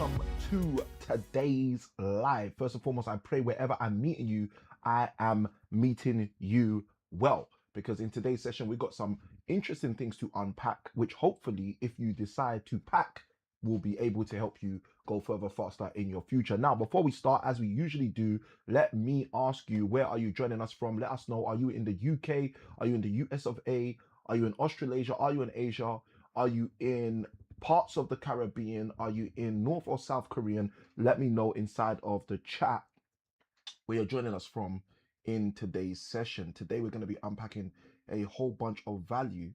welcome to today's live. First and foremost, I pray wherever I'm meeting you, I am meeting you well. Because in today's session, we've got some interesting things to unpack, which hopefully, if you decide to pack, will be able to help you go further faster in your future. Now, before we start, as we usually do, let me ask you, where are you joining us from? Let us know. Are you in the UK? Are you in the US of A? Are you in Australasia? Are you in Asia? Are you in parts of the Caribbean? Are you in North or South Korean? Let me know inside of the chat where you're joining us from in today's session. Today, we're going to be unpacking a whole bunch of value,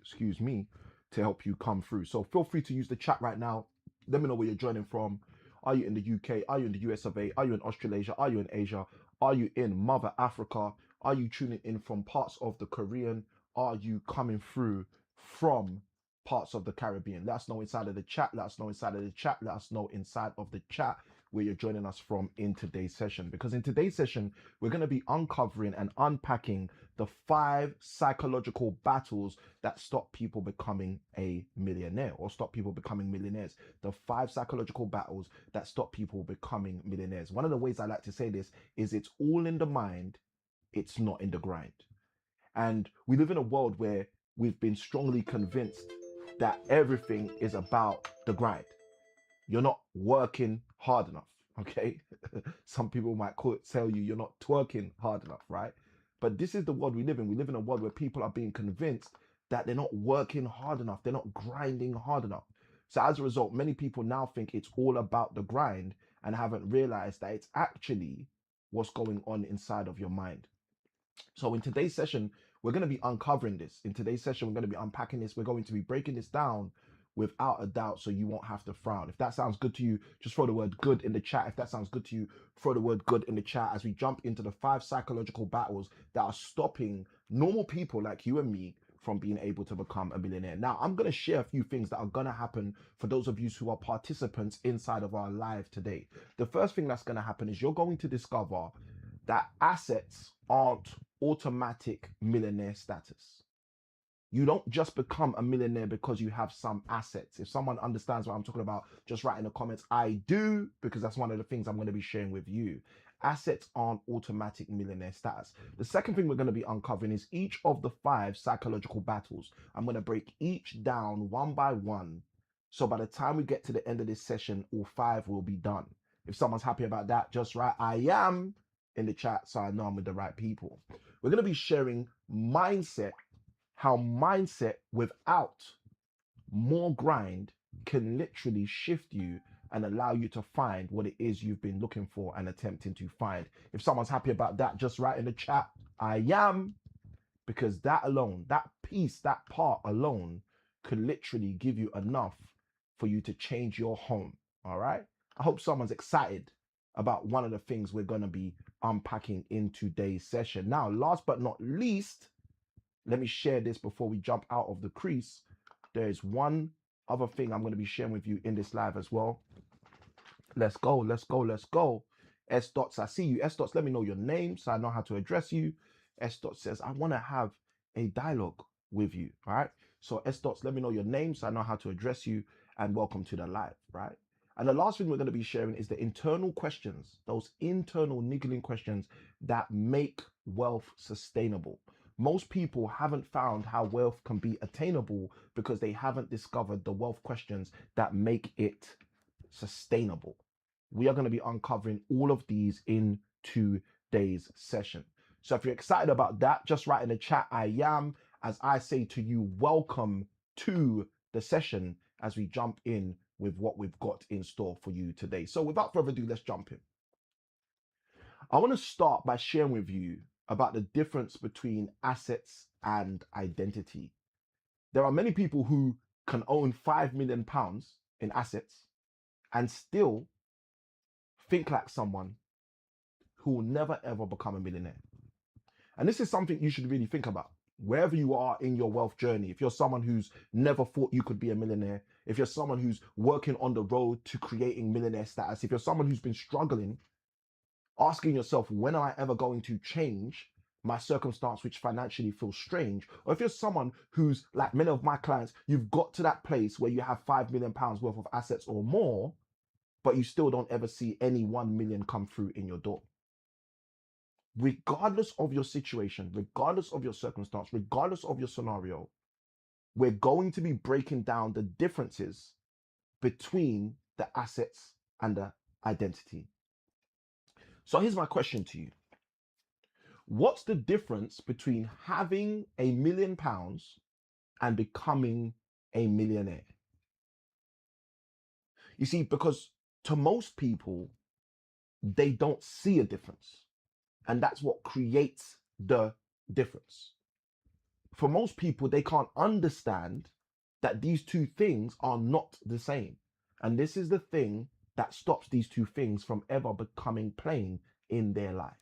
excuse me, to help you come through. So feel free to use the chat right now. Let me know where you're joining from. Are you in the UK? Are you in the US of A? Are you in Australasia? Are you in Asia? Are you in Mother Africa? Are you tuning in from parts of the Caribbean? Are you coming through from parts of the Caribbean? Let us know inside of the chat. Let us know inside of the chat. Let us know inside of the chat where you're joining us from in today's session. Because in today's session, we're going to be uncovering and unpacking the 5 psychological battles that stop people becoming a millionaire or stop people becoming millionaires. The 5 psychological battles that stop people becoming millionaires. One of the ways I like to say this is it's all in the mind, it's not in the grind. And we live in a world where we've been strongly convinced that everything is about the grind. You're not working hard enough, okay? Some people might tell you you're not twerking hard enough, right? But this is the world we live in. We live in a world where people are being convinced that they're not working hard enough. They're not grinding hard enough. So as a result, many people now think it's all about the grind and haven't realized that it's actually what's going on inside of your mind. So in today's session, we're going to be uncovering this. In today's session, we're going to be unpacking this. We're going to be breaking this down without a doubt, so you won't have to frown. If that sounds good to you, just throw the word good in the chat. If that sounds good to you, throw the word good in the chat as we jump into the 5 psychological battles that are stopping normal people like you and me from being able to become a millionaire. Now, I'm going to share a few things that are going to happen for those of you who are participants inside of our live today. The first thing that's going to happen is you're going to discover that assets aren't automatic millionaire status. You don't just become a millionaire because you have some assets. If someone understands what I'm talking about, just write in the comments, I do, because that's one of the things I'm going to be sharing with you. Assets aren't automatic millionaire status. The second thing we're going to be uncovering is each of the 5 psychological battles. I'm going to break each down one by one. So by the time we get to the end of this session, all 5 will be done. If someone's happy about that, just write I am in the chat so I know I'm with the right people. We're going to be sharing mindset, how mindset without more grind can literally shift you and allow you to find what it is you've been looking for and attempting to find. If someone's happy about that, just write in the chat, I am, because that alone, that piece, that part alone could literally give you enough for you to change your home. All right. I hope someone's excited about one of the things we're going to be unpacking in today's session. Now, last but not least, let me share this before we jump out of the crease. There's one other thing I'm going to be sharing with you in this live as well. Let's go, let's go, let's go. S Dots, I see you. S Dots, let me know your name so I know how to address you. S Dots says, I want to have a dialogue with you, all right? So S Dots, let me know your name so I know how to address you, and welcome to the live, right? And the last thing we're going to be sharing is the internal questions, those internal niggling questions that make wealth sustainable. Most people haven't found how wealth can be attainable because they haven't discovered the wealth questions that make it sustainable. We are going to be uncovering all of these in today's session. So if you're excited about that, just write in the chat, I am, as I say to you, welcome to the session as we jump in with what we've got in store for you today. So without further ado, let's jump in. I want to start by sharing with you about the difference between assets and identity. There are many people who can own £5 million in assets and still think like someone who will never ever become a millionaire. And this is something you should really think about. Wherever you are in your wealth journey, if you're someone who's never thought you could be a millionaire, if you're someone who's working on the road to creating millionaire status, if you're someone who's been struggling, asking yourself, when am I ever going to change my circumstance which financially feels strange? Or if you're someone who's, like many of my clients, you've got to that place where you have £5 million worth of assets or more, but you still don't ever see any 1 million come through in your door. Regardless of your situation, regardless of your circumstance, regardless of your scenario, we're going to be breaking down the differences between the assets and the identity. So here's my question to you. What's the difference between having £1 million and becoming a millionaire? You see, because to most people, they don't see a difference. And that's what creates the difference. For most people, they can't understand that these two things are not the same. And this is the thing that stops these two things from ever becoming plain in their life.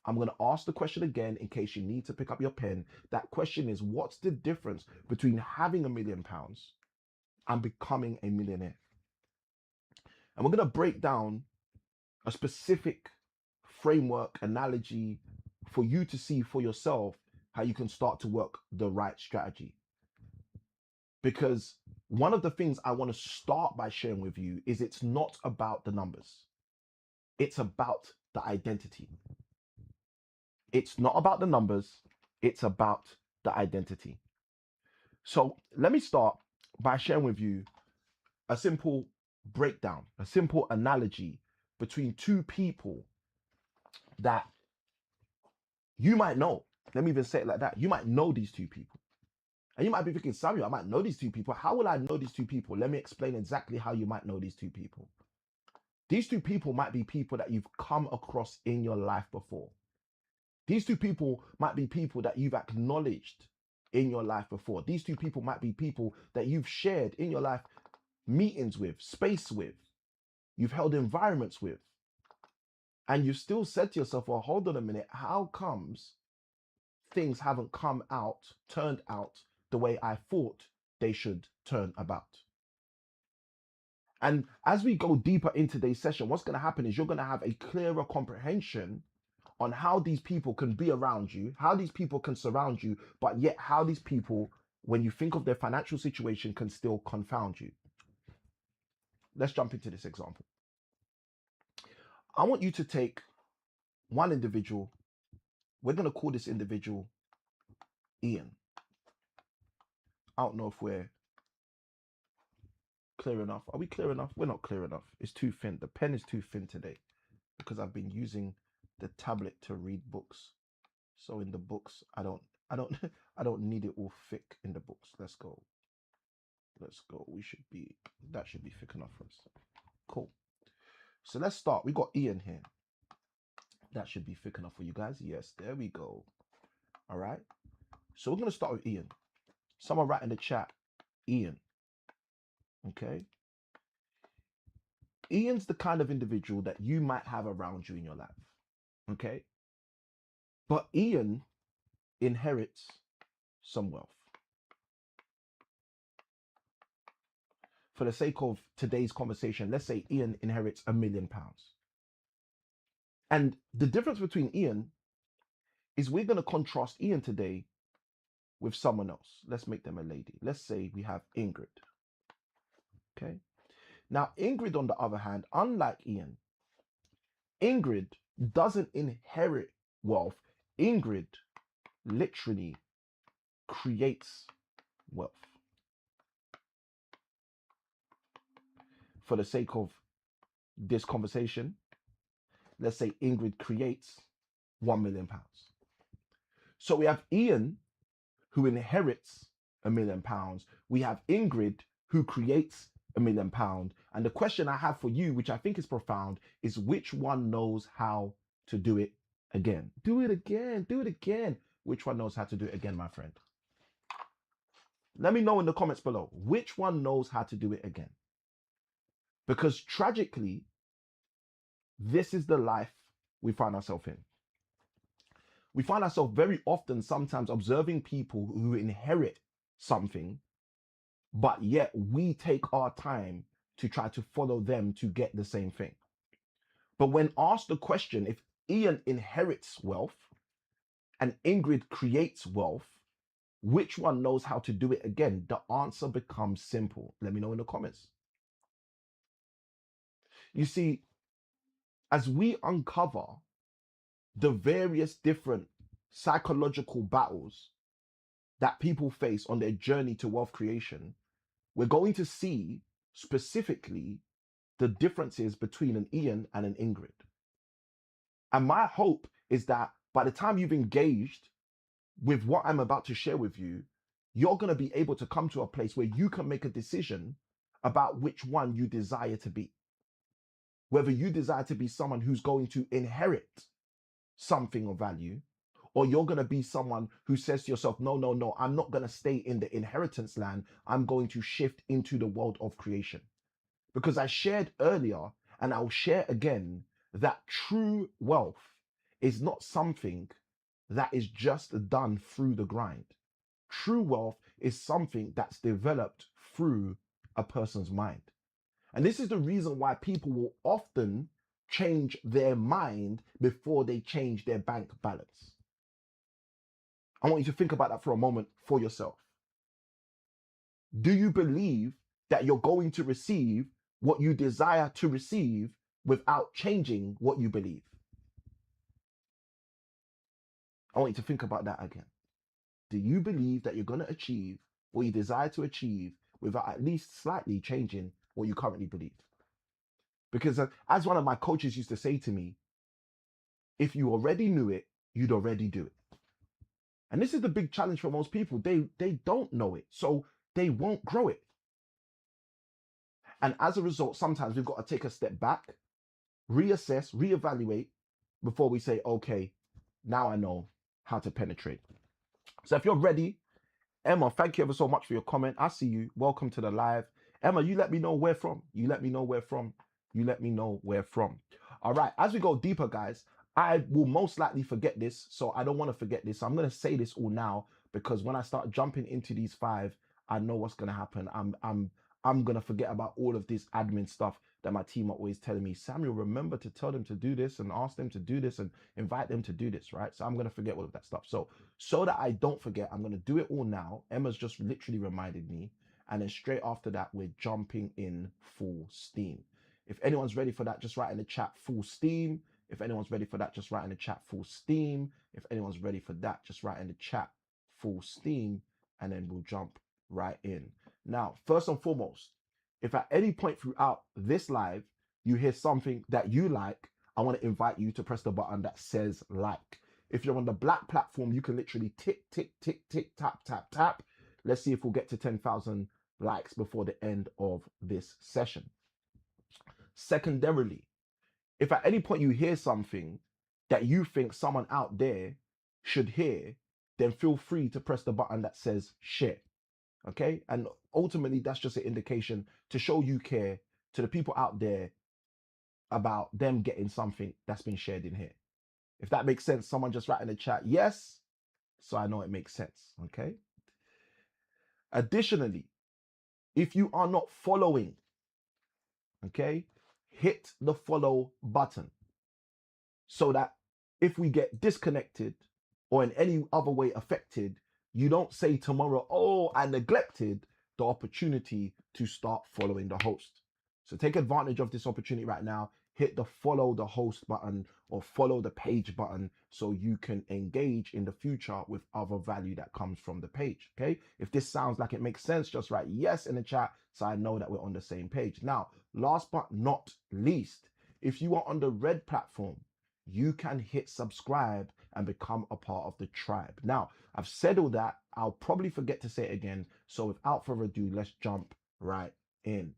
I'm going to ask the question again in case you need to pick up your pen. That question is, what's the difference between having £1 million and becoming a millionaire? And we're going to break down a specific framework, analogy for you to see for yourself how you can start to work the right strategy. Because one of the things I want to start by sharing with you is it's not about the numbers. It's about the identity. It's not about the numbers. It's about the identity. So let me start by sharing with you a simple breakdown, a simple analogy between two people that you might know. Let me even say it like that. You might know these two people. And you might be thinking, Samuel, I might know these two people. How will I know these two people? Let me explain exactly how you might know these two people. These two people might be people that you've come across in your life before. These two people might be people that you've acknowledged in your life before. These two people might be people that you've shared in your life meetings with, space with, you've held environments with. And you've still said to yourself, well, hold on a minute, how comes things haven't turned out the way I thought they should turn about? And as we go deeper into today's session, what's going to happen is you're going to have a clearer comprehension on how these people can be around you, how these people can surround you, but yet how these people, when you think of their financial situation, can still confound you. Let's jump into this example. I want you to take one individual. We're going to call this individual Ian. I don't know if we're clear enough. Are we clear enough? We're not clear enough. It's too thin. The pen is too thin today because I've been using the tablet to read books. So in the books, I don't I don't need it all thick in the books. Let's go. That should be thick enough for us. Cool. So let's start. We got Ian here. That should be thick enough for you guys. Yes, there we go. All right. So we're going to start with Ian. Someone write in the chat, Ian. Okay. Ian's the kind of individual that you might have around you in your life. Okay. But Ian inherits some wealth. For the sake of today's conversation, let's say Ian inherits £1 million. And the difference between Ian is we're going to contrast Ian today with someone else. Let's make them a lady. Let's say we have Ingrid. Okay. Now, Ingrid, on the other hand, unlike Ian, Ingrid doesn't inherit wealth. Ingrid literally creates wealth. For the sake of this conversation, let's say Ingrid creates £1 million. So we have Ian who inherits £1 million. We have Ingrid who creates £1 million. And the question I have for you, which I think is profound, is which one knows how to do it again? Do it again. Do it again. Which one knows how to do it again, my friend? Let me know in the comments below. Which one knows how to do it again? Because tragically, this is the life we find ourselves in. We find ourselves very often sometimes observing people who inherit something, but yet we take our time to try to follow them to get the same thing. But when asked the question, if Ian inherits wealth and Ingrid creates wealth, which one knows how to do it again? The answer becomes simple. Let me know in the comments. You see, as we uncover the various different psychological battles that people face on their journey to wealth creation, we're going to see specifically the differences between an Ian and an Ingrid. And my hope is that by the time you've engaged with what I'm about to share with you, you're going to be able to come to a place where you can make a decision about which one you desire to be. Whether you desire to be someone who's going to inherit something of value, or you're going to be someone who says to yourself, no, no, no, I'm not going to stay in the inheritance land. I'm going to shift into the world of creation. Because I shared earlier, and I'll share again, that true wealth is not something that is just done through the grind. True wealth is something that's developed through a person's mind. And this is the reason why people will often change their mind before they change their bank balance. I want you to think about that for a moment for yourself. Do you believe that you're going to receive what you desire to receive without changing what you believe? I want you to think about that again. Do you believe that you're going to achieve what you desire to achieve without at least slightly changing what you currently believe? Because as one of my coaches used to say to me, if you already knew it, you'd already do it. And this is the big challenge for most people. They don't know it, so they won't grow it. And as a result, sometimes we've got to take a step back, reassess, reevaluate before we say, okay, now I know how to penetrate. So if you're ready, Emma, thank you ever so much for your comment. I see you. Welcome to the live. Emma, you let me know where from. You let me know where from. You let me know where from. All right, as we go deeper, guys, I will most likely forget this, so I don't want to forget this. So I'm going to say this all now, because when I start jumping into these five, I know what's going to happen. I'm going to forget about all of this admin stuff that my team are always telling me. Samuel, remember to tell them to do this and ask them to do this and invite them to do this, right? So I'm going to forget all of that stuff. So that I don't forget, I'm going to do it all now. Emma's just literally reminded me. And then straight after that, we're jumping in full steam. If anyone's ready for that, just write in the chat full steam. If anyone's ready for that, just write in the chat full steam. If anyone's ready for that, just write in the chat full steam, and then we'll jump right in. Now, first and foremost, if at any point throughout this live, you hear something that you like, I want to invite you to press the button that says like. If you're on the black platform, you can literally tick, tick, tick, tick, tap, tap, tap. Let's see if we'll get to 10,000 likes before the end of this session. Secondarily, if at any point you hear something that you think someone out there should hear, then feel free to press the button that says share. Okay? And ultimately, that's just an indication to show you care to the people out there about them getting something that's been shared in here. If that makes sense, someone just write in the chat, yes, so I know it makes sense. Okay? Additionally, if you are not following, okay, hit the follow button so that if we get disconnected or in any other way affected, you don't say tomorrow, oh, I neglected the opportunity to start following the host. So take advantage of this opportunity right now. Hit the follow the host button or follow the page button so you can engage in the future with other value that comes from the page. Okay. If this sounds like it makes sense, just write yes in the chat so I know that we're on the same page. Now, last but not least, if you are on the red platform, you can hit subscribe and become a part of the tribe. Now, I've said all that. I'll probably forget to say it again. So without further ado, let's jump right in.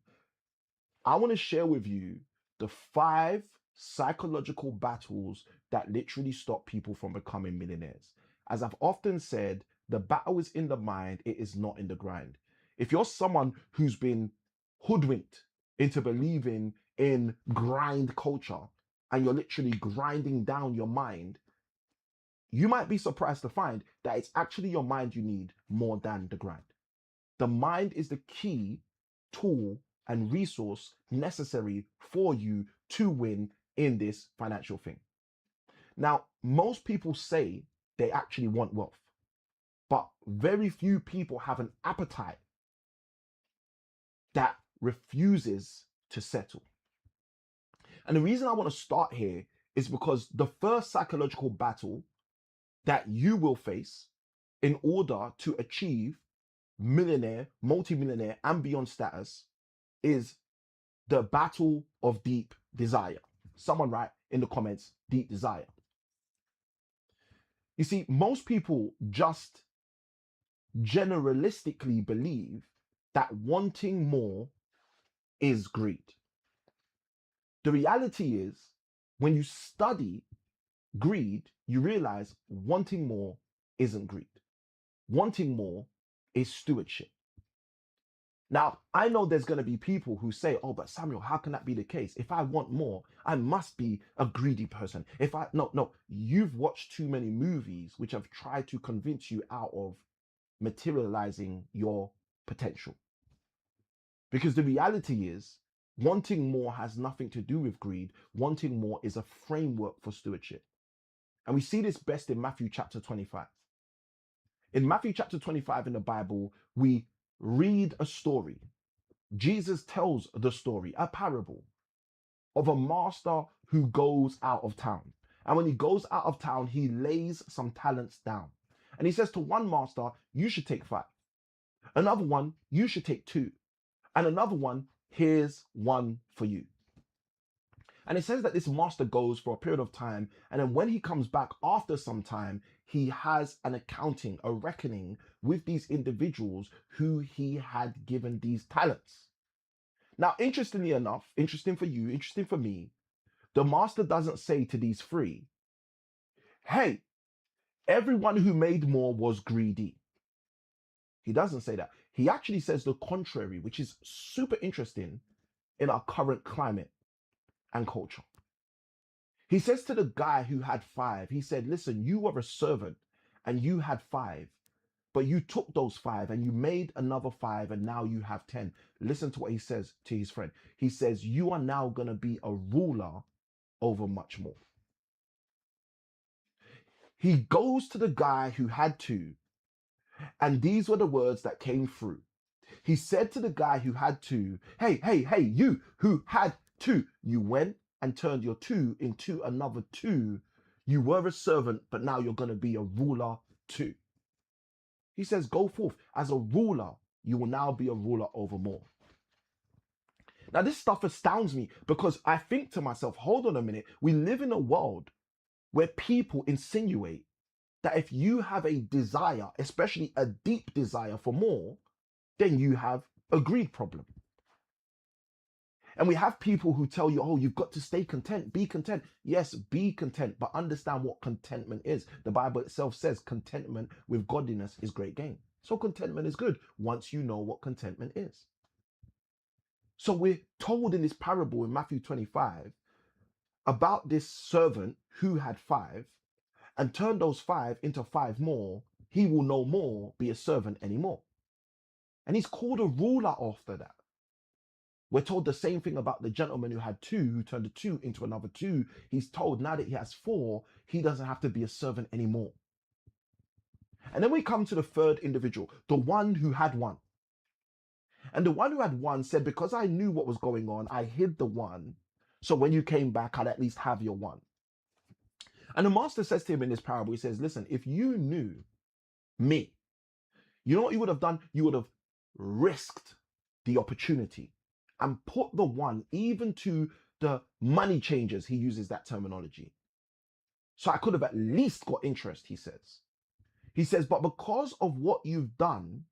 I want to share with you the 5 psychological battles that literally stop people from becoming millionaires. As I've often said, the battle is in the mind, it is not in the grind. If you're someone who's been hoodwinked into believing in grind culture and you're literally grinding down your mind, you might be surprised to find that it's actually your mind you need more than the grind. The mind is the key tool and resource necessary for you to win in this financial thing. Now, most people say they actually want wealth, but very few people have an appetite that refuses to settle. And the reason I want to start here is because the first psychological battle that you will face in order to achieve millionaire, multimillionaire, and beyond status is the battle of deep desire. Someone write in the comments, deep desire. You see, most people just generalistically believe that wanting more is greed. The reality is, when you study greed, you realize wanting more isn't greed. Wanting more is stewardship. Now, I know there's going to be people who say, oh, but Samuel, how can that be the case? If I want more, I must be a greedy person. No, you've watched too many movies which have tried to convince you out of materializing your potential. Because the reality is, wanting more has nothing to do with greed. Wanting more is a framework for stewardship. And we see this best in Matthew chapter 25. In Matthew chapter 25 in the Bible, we read a story. Jesus tells the story, a parable of a master who goes out of town. And when he goes out of town, he lays some talents down. And he says to one master, you should take 5. Another one, you should take 2. And another one, here's 1 for you. And it says that this master goes for a period of time. And then when he comes back after some time, he has an accounting, a reckoning with these individuals who he had given these talents. Now, interestingly enough, interesting for you, interesting for me, the master doesn't say to these 3, hey, everyone who made more was greedy. He doesn't say that. He actually says the contrary, which is super interesting in our current climate and culture. He says to the guy who had 5, he said, listen, you were a servant and you had 5, but you took those 5 and you made another 5 and now you have 10. Listen to what he says to his friend. He says, you are now going to be a ruler over much more. He goes to the guy who had 2, and these were the words that came through. He said to the guy who had 2, hey, you who had 2, you went and turned your 2 into another 2. You were a servant, but now you're going to be a ruler too. He says, go forth as a ruler. You will now be a ruler over more. Now, this stuff astounds me because I think to myself, hold on a minute. We live in a world where people insinuate that if you have a desire, especially a deep desire for more, then you have a greed problem. And we have people who tell you, oh, you've got to stay content, be content. Yes, be content, but understand what contentment is. The Bible itself says contentment with godliness is great gain. So contentment is good once you know what contentment is. So we're told in this parable in Matthew 25 about this servant who had 5 and turned those 5 into 5 more. He will no more be a servant anymore. And he's called a ruler after that. We're told the same thing about the gentleman who had 2, who turned the 2 into another 2. He's told now that he has 4, he doesn't have to be a servant anymore. And then we come to the third individual, the one who had 1. And the one who had 1 said, because I knew what was going on, I hid the 1. So when you came back, I'd at least have your 1. And the master says to him in this parable, he says, listen, if you knew me, you know what you would have done? You would have risked the opportunity and put the 1 even to the money changers. He uses that terminology. So I could have at least got interest, he says. He says, but because of what you've done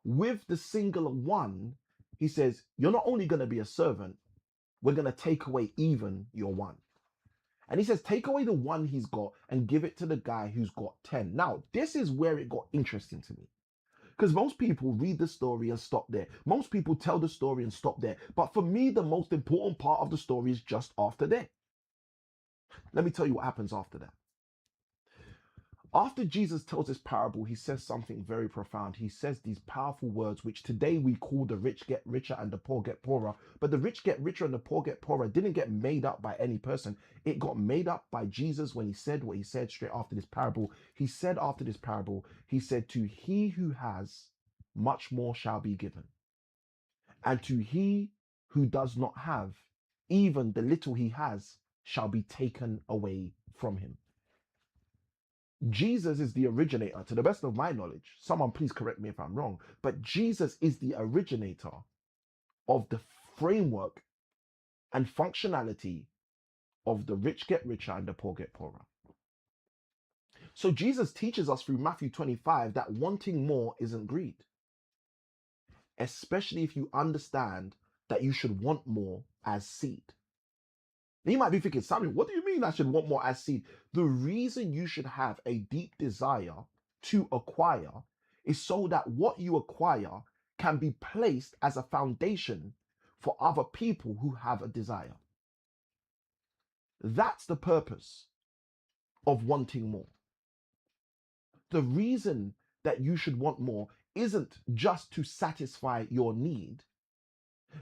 with the singular 1, he says, you're not only going to be a servant, we're going to take away even your 1. And he says, take away the 1 he's got and give it to the guy who's got 10. Now, this is where it got interesting to me. Because most people read the story and stop there. Most people tell the story and stop there. But for me, the most important part of the story is just after that. Let me tell you what happens after that. After Jesus tells this parable, he says something very profound. He says these powerful words, which today we call the rich get richer and the poor get poorer. But the rich get richer and the poor get poorer didn't get made up by any person. It got made up by Jesus when he said what he said straight after this parable. He said after this parable, he said, to he who has, much more shall be given. And to he who does not have, even the little he has shall be taken away from him. Jesus is the originator, to the best of my knowledge. Someone please correct me if I'm wrong, but Jesus is the originator of the framework and functionality of the rich get richer and the poor get poorer. So Jesus teaches us through Matthew 25 that wanting more isn't greed, especially if you understand that you should want more as seed. Now you might be thinking, Samuel, what do you mean I should want more as seed? The reason you should have a deep desire to acquire is so that what you acquire can be placed as a foundation for other people who have a desire. That's the purpose of wanting more. The reason that you should want more isn't just to satisfy your need.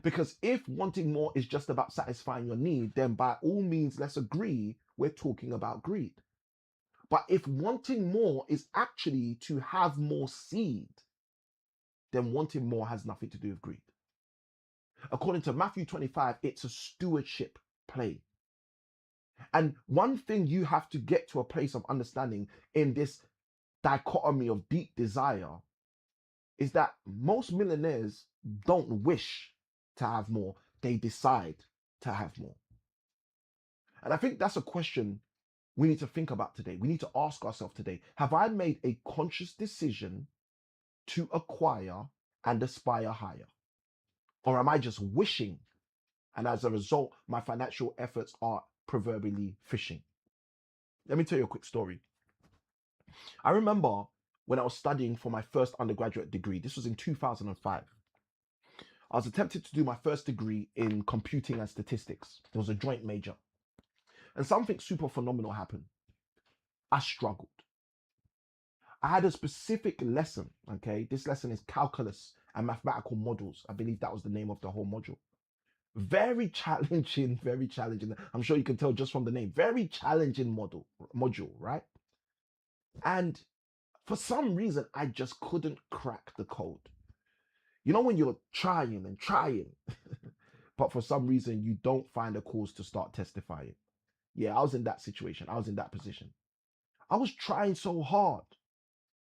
Because if wanting more is just about satisfying your need, then by all means, let's agree we're talking about greed. But if wanting more is actually to have more seed, then wanting more has nothing to do with greed. According to Matthew 25, it's a stewardship play. And one thing you have to get to a place of understanding in this dichotomy of deep desire is that most millionaires don't wish to have more, they decide to have more. And I think that's a question we need to think about today. We need to ask ourselves today, have I made a conscious decision to acquire and aspire higher? Or am I just wishing, and as a result, my financial efforts are proverbially fishing? Let me tell you a quick story. I remember when I was studying for my first undergraduate degree, this was in 2005. I was attempting to do my first degree in computing and statistics. It was a joint major. And something super phenomenal happened. I struggled. I had a specific lesson, okay? This lesson is calculus and mathematical models. I believe that was the name of the whole module. Very challenging, very challenging. I'm sure you can tell just from the name. Very challenging module, right? And for some reason, I just couldn't crack the code. You know when you're trying and trying, but for some reason you don't find a cause to start testifying. Yeah, I was in that situation. I was in that position. I was trying so hard,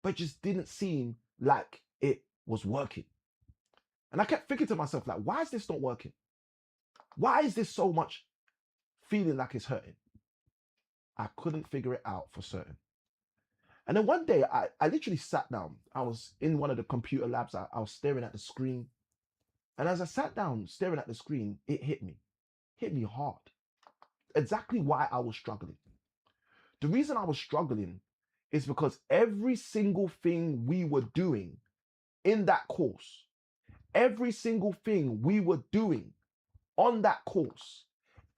but it just didn't seem like it was working. And I kept thinking to myself, like, why is this not working? Why is this so much feeling like it's hurting? I couldn't figure it out for certain. And then one day I literally sat down. I was in one of the computer labs. I was staring at the screen. And as I sat down staring at the screen, it hit me hard. Exactly why I was struggling. The reason I was struggling is because every single thing we were doing in that course, every single thing we were doing on that course,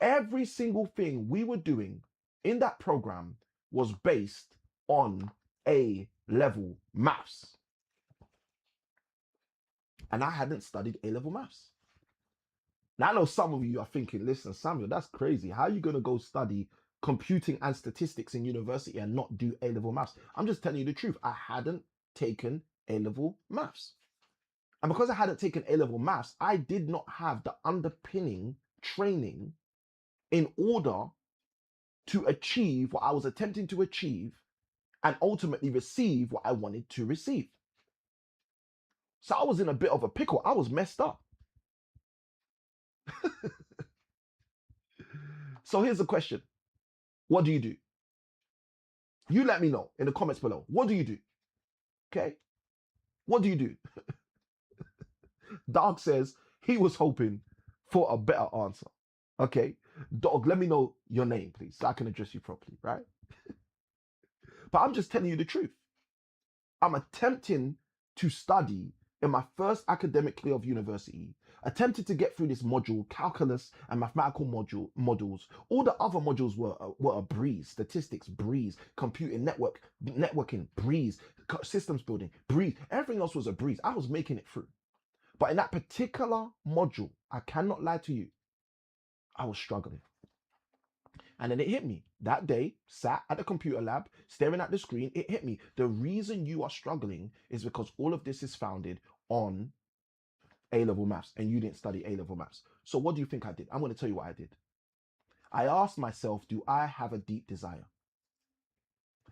every single thing we were doing in that program was based on A-level maths. And I hadn't studied A-level maths. Now I know some of you are thinking, listen, Samuel, that's crazy. How are you going to go study computing and statistics in university and not do A-level maths? I'm just telling you the truth. I hadn't taken A-level maths. And because I hadn't taken A-level maths, I did not have the underpinning training in order to achieve what I was attempting to achieve and ultimately receive what I wanted to receive. So I was in a bit of a pickle. I was messed up. So here's the question. What do you do? You let me know in the comments below. What do you do? Okay? What do you do? Dog says he was hoping for a better answer. Okay? Dog, let me know your name, please, so I can address you properly, right? But I'm just telling you the truth. I'm attempting to study in my first academic year of university, attempted to get through this module, calculus and mathematical models. All the other modules were a breeze. Statistics, breeze. Computing, networking, breeze. Systems building, breeze. Everything else was a breeze. I was making it through. But in that particular module, I cannot lie to you, I was struggling. And then it hit me. That day, sat at the computer lab, staring at the screen, it hit me. The reason you are struggling is because all of this is founded on A-level maths and you didn't study A-level maths. So what do you think I did? I'm going to tell you what I did. I asked myself, do I have a deep desire?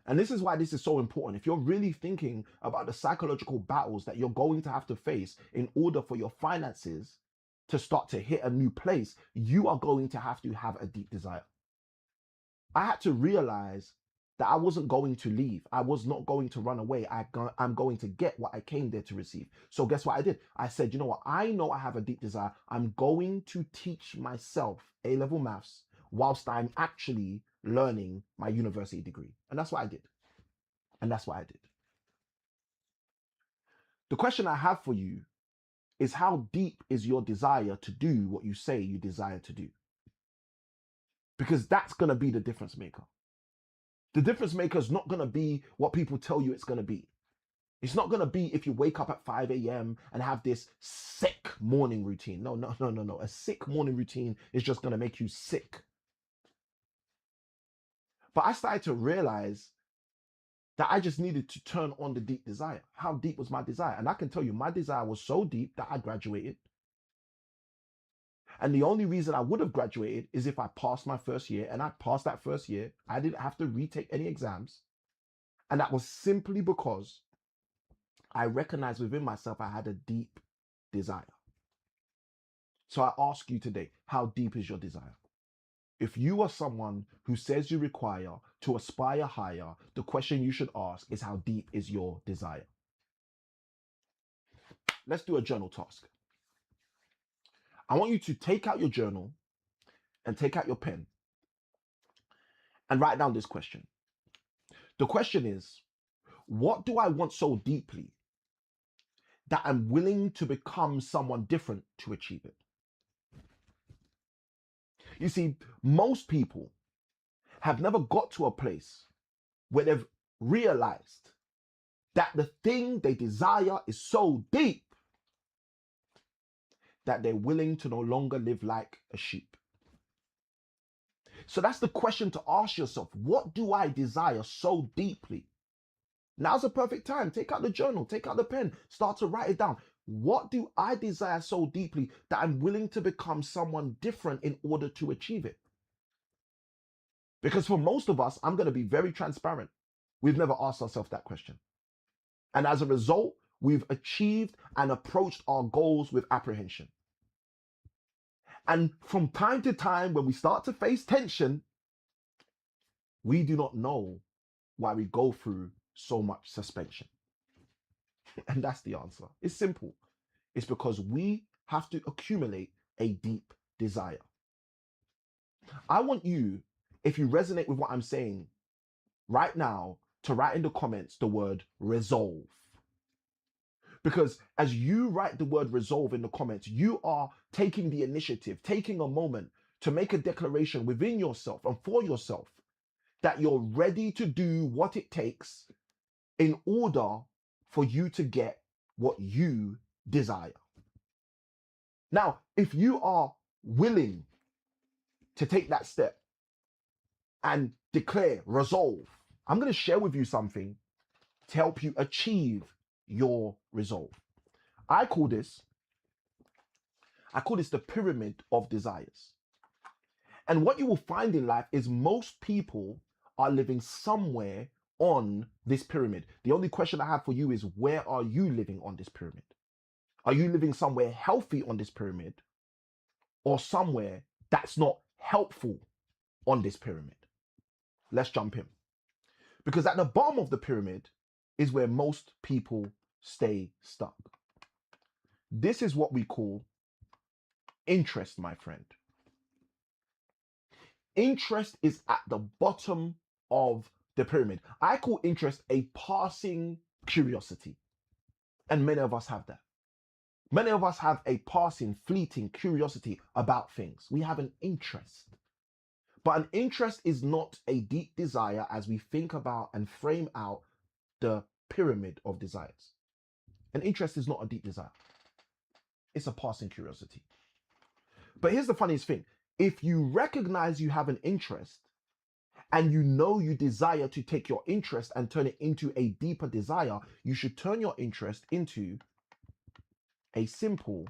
And this is why this is so important. If you're really thinking about the psychological battles that you're going to have to face in order for your finances to start to hit a new place, you are going to have a deep desire. I had to realize that I wasn't going to leave. I was not going to run away. I'm going to get what I came there to receive. So guess what I did? I said, you know what? I know I have a deep desire. I'm going to teach myself A-level maths whilst I'm actually learning my university degree. And that's what I did. And that's what I did. The question I have for you is, how deep is your desire to do what you say you desire to do? Because that's going to be the difference maker. The difference maker is not going to be what people tell you it's going to be. It's not going to be if you wake up at 5 a.m. and have this sick morning routine. No. A sick morning routine is just going to make you sick. But I started to realize that I just needed to turn on the deep desire. How deep was my desire? And I can tell you, my desire was so deep that I graduated. And the only reason I would have graduated is if I passed my first year, and I passed that first year. I didn't have to retake any exams. And that was simply because I recognized within myself I had a deep desire. So I ask you today, how deep is your desire? If you are someone who says you require to aspire higher, the question you should ask is, how deep is your desire? Let's do a journal task. I want you to take out your journal and take out your pen and write down this question. The question is, what do I want so deeply that I'm willing to become someone different to achieve it? You see, most people have never got to a place where they've realized that the thing they desire is so deep that they're willing to no longer live like a sheep. So that's the question to ask yourself. What do I desire so deeply? Now's the perfect time. Take out the journal, take out the pen, start to write it down. What do I desire so deeply that I'm willing to become someone different in order to achieve it? Because for most of us, I'm going to be very transparent. We've never asked ourselves that question. And as a result, we've achieved and approached our goals with apprehension. And from time to time, when we start to face tension, we do not know why we go through so much suspension. And that's the answer. It's simple. It's because we have to accumulate a deep desire. I want you, if you resonate with what I'm saying right now, to write in the comments the word resolve. Because as you write the word resolve in the comments, you are taking the initiative, taking a moment to make a declaration within yourself and for yourself that you're ready to do what it takes in order for you to get what you desire. Now, if you are willing to take that step and declare resolve, I'm going to share with you something to help you achieve your resolve. I call this the pyramid of desires. And what you will find in life is most people are living somewhere on this pyramid. The only question I have for you is, where are you living on this pyramid? Are you living somewhere healthy on this pyramid, or somewhere that's not helpful on this pyramid? Let's jump in. Because at the bottom of the pyramid is where most people stay stuck. This is what we call interest, my friend. Interest is at the bottom of the pyramid. I call interest a passing curiosity. And many of us have that. Many of us have a passing, fleeting curiosity about things. We have an interest. But an interest is not a deep desire as we think about and frame out the pyramid of desires. An interest is not a deep desire. It's a passing curiosity. But here's the funniest thing. If you recognize you have an interest and you know you desire to take your interest and turn it into a deeper desire, you should turn your interest into a simple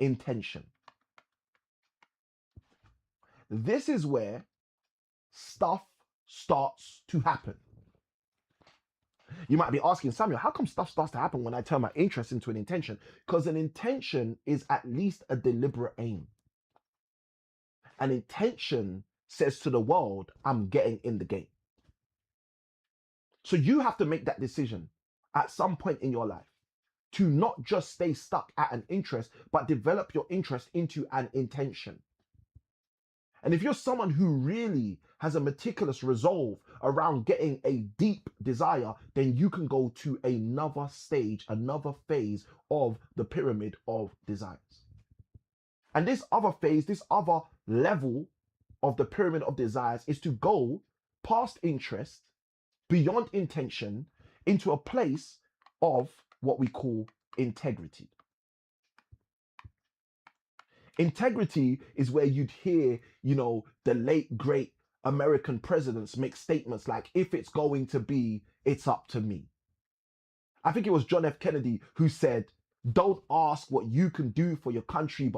intention. This is where stuff starts to happen. You might be asking, Samuel, how come stuff starts to happen when I turn my interest into an intention? Because an intention is at least a deliberate aim. An intention says to the world, I'm getting in the game. So you have to make that decision at some point in your life to not just stay stuck at an interest, but develop your interest into an intention. And if you're someone who really has a meticulous resolve around getting a deep desire, then you can go to another stage, another phase of the pyramid of desires. And this other phase, this other level of the pyramid of desires is to go past interest, beyond intention, into a place of what we call integrity. Integrity is where you'd hear, the late great American presidents make statements like, if it's going to be, it's up to me. I think it was John F. Kennedy who said, don't ask what you can do for your country,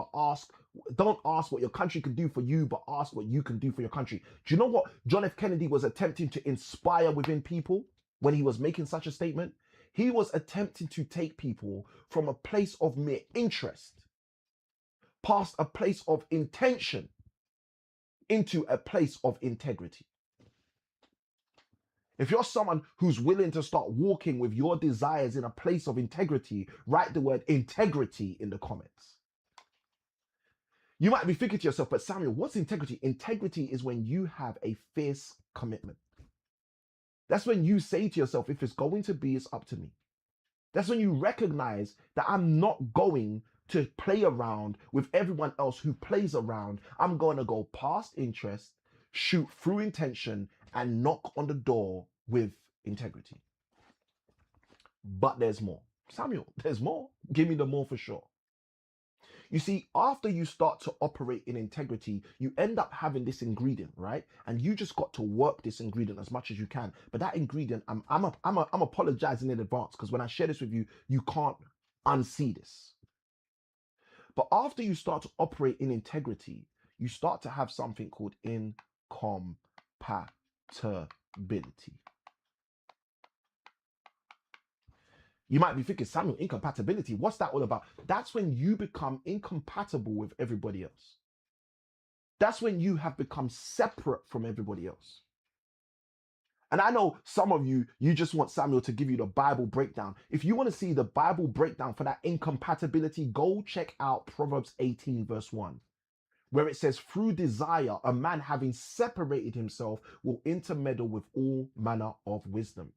don't ask what your country can do for you, but ask what you can do for your country. Do you know what John F. Kennedy was attempting to inspire within people when he was making such a statement? He was attempting to take people from a place of mere interest past a place of intention into a place of integrity. If you're someone who's willing to start walking with your desires in a place of integrity, write the word integrity in the comments. You might be thinking to yourself, but Samuel, what's integrity? Integrity is when you have a fierce commitment. That's when you say to yourself, if it's going to be, it's up to me. That's when you recognize that I'm not going to play around with everyone else who plays around. I'm going to go past interest, shoot through intention, and knock on the door with integrity. But there's more. Samuel, there's more. Give me the more for sure. You see, after you start to operate in integrity, you end up having this ingredient, right? And you just got to work this ingredient as much as you can. But that ingredient, I'm apologizing in advance, because when I share this with you, you can't unsee this. But after you start to operate in integrity, you start to have something called incompatibility. You might be thinking, Samuel, incompatibility, what's that all about? That's when you become incompatible with everybody else. That's when you have become separate from everybody else. And I know some of you just want Samuel to give you the Bible breakdown. If you want to see the Bible breakdown for that incompatibility, go check out Proverbs 18 verse 1, where it says, through desire, a man having separated himself will intermeddle with all manner of wisdom.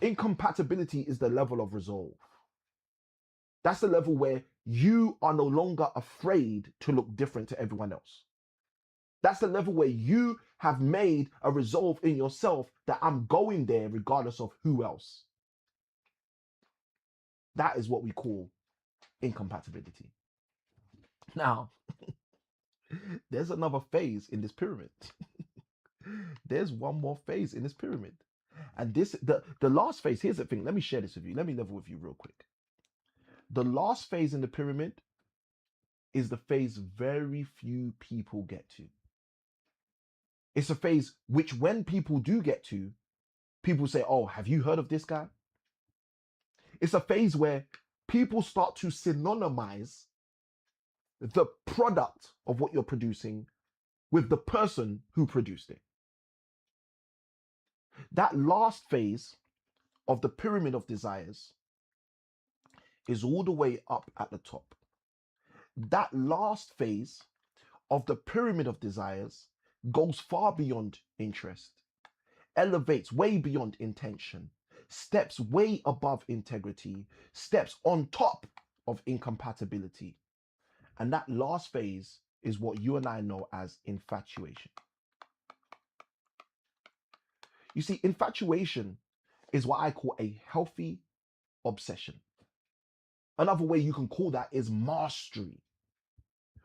Incompatibility is the level of resolve. That's the level where you are no longer afraid to look different to everyone else. That's the level where you have made a resolve in yourself that I'm going there regardless of who else. That is what we call incompatibility. Now, there's another phase in this pyramid. There's one more phase in this pyramid. And the last phase, here's the thing. Let me share this with you. Let me level with you real quick. The last phase in the pyramid is the phase very few people get to. It's a phase which, when people do get to, people say, oh, have you heard of this guy? It's a phase where people start to synonymize the product of what you're producing with the person who produced it. That last phase of the pyramid of desires is all the way up at the top. That last phase of the pyramid of desires goes far beyond interest, elevates way beyond intention, steps way above integrity, steps on top of incompatibility. And that last phase is what you and I know as infatuation. You see, infatuation is what I call a healthy obsession. Another way you can call that is mastery.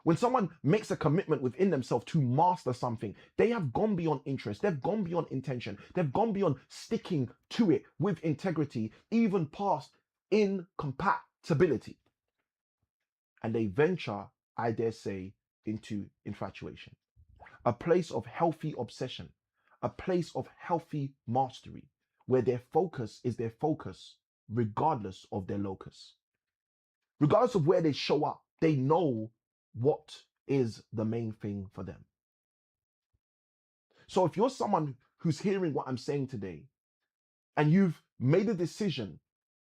When someone makes a commitment within themselves to master something, they have gone beyond interest, they've gone beyond intention, they've gone beyond sticking to it with integrity, even past incompatibility. and they venture, I dare say, into infatuation. A place of healthy obsession, a place of healthy mastery, where their focus is their focus, regardless of their locus. Regardless of where they show up, they know what is the main thing for them. So if you're someone who's hearing what I'm saying today, and you've made a decision,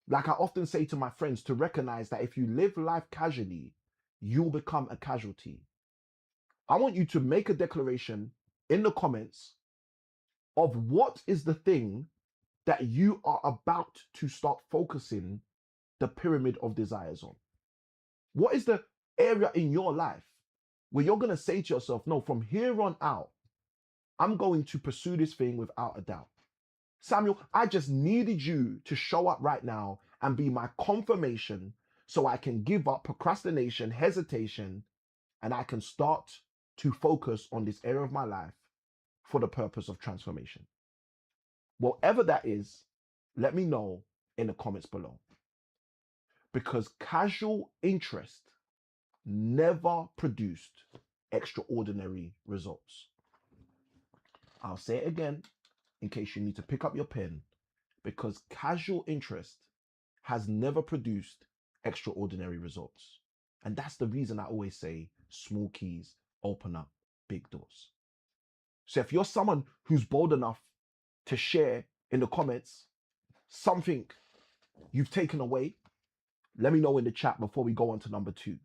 like I often say to my friends, to recognize that if you live life casually, you'll become a casualty. I want you to make a declaration in the comments of what is the thing that you are about to start focusing the pyramid of desires on. What is the area in your life where you're going to say to yourself, no, from here on out, I'm going to pursue this thing without a doubt. Samuel, I just needed you to show up right now and be my confirmation so I can give up procrastination, hesitation, and I can start to focus on this area of my life for the purpose of transformation. Whatever that is, let me know in the comments below. Because casual interest never produced extraordinary results. I'll say it again in case you need to pick up your pen, because casual interest has never produced extraordinary results. And that's the reason I always say small keys open up big doors. So if you're someone who's bold enough to share in the comments something you've taken away, let me know in the chat before we go on to number 2.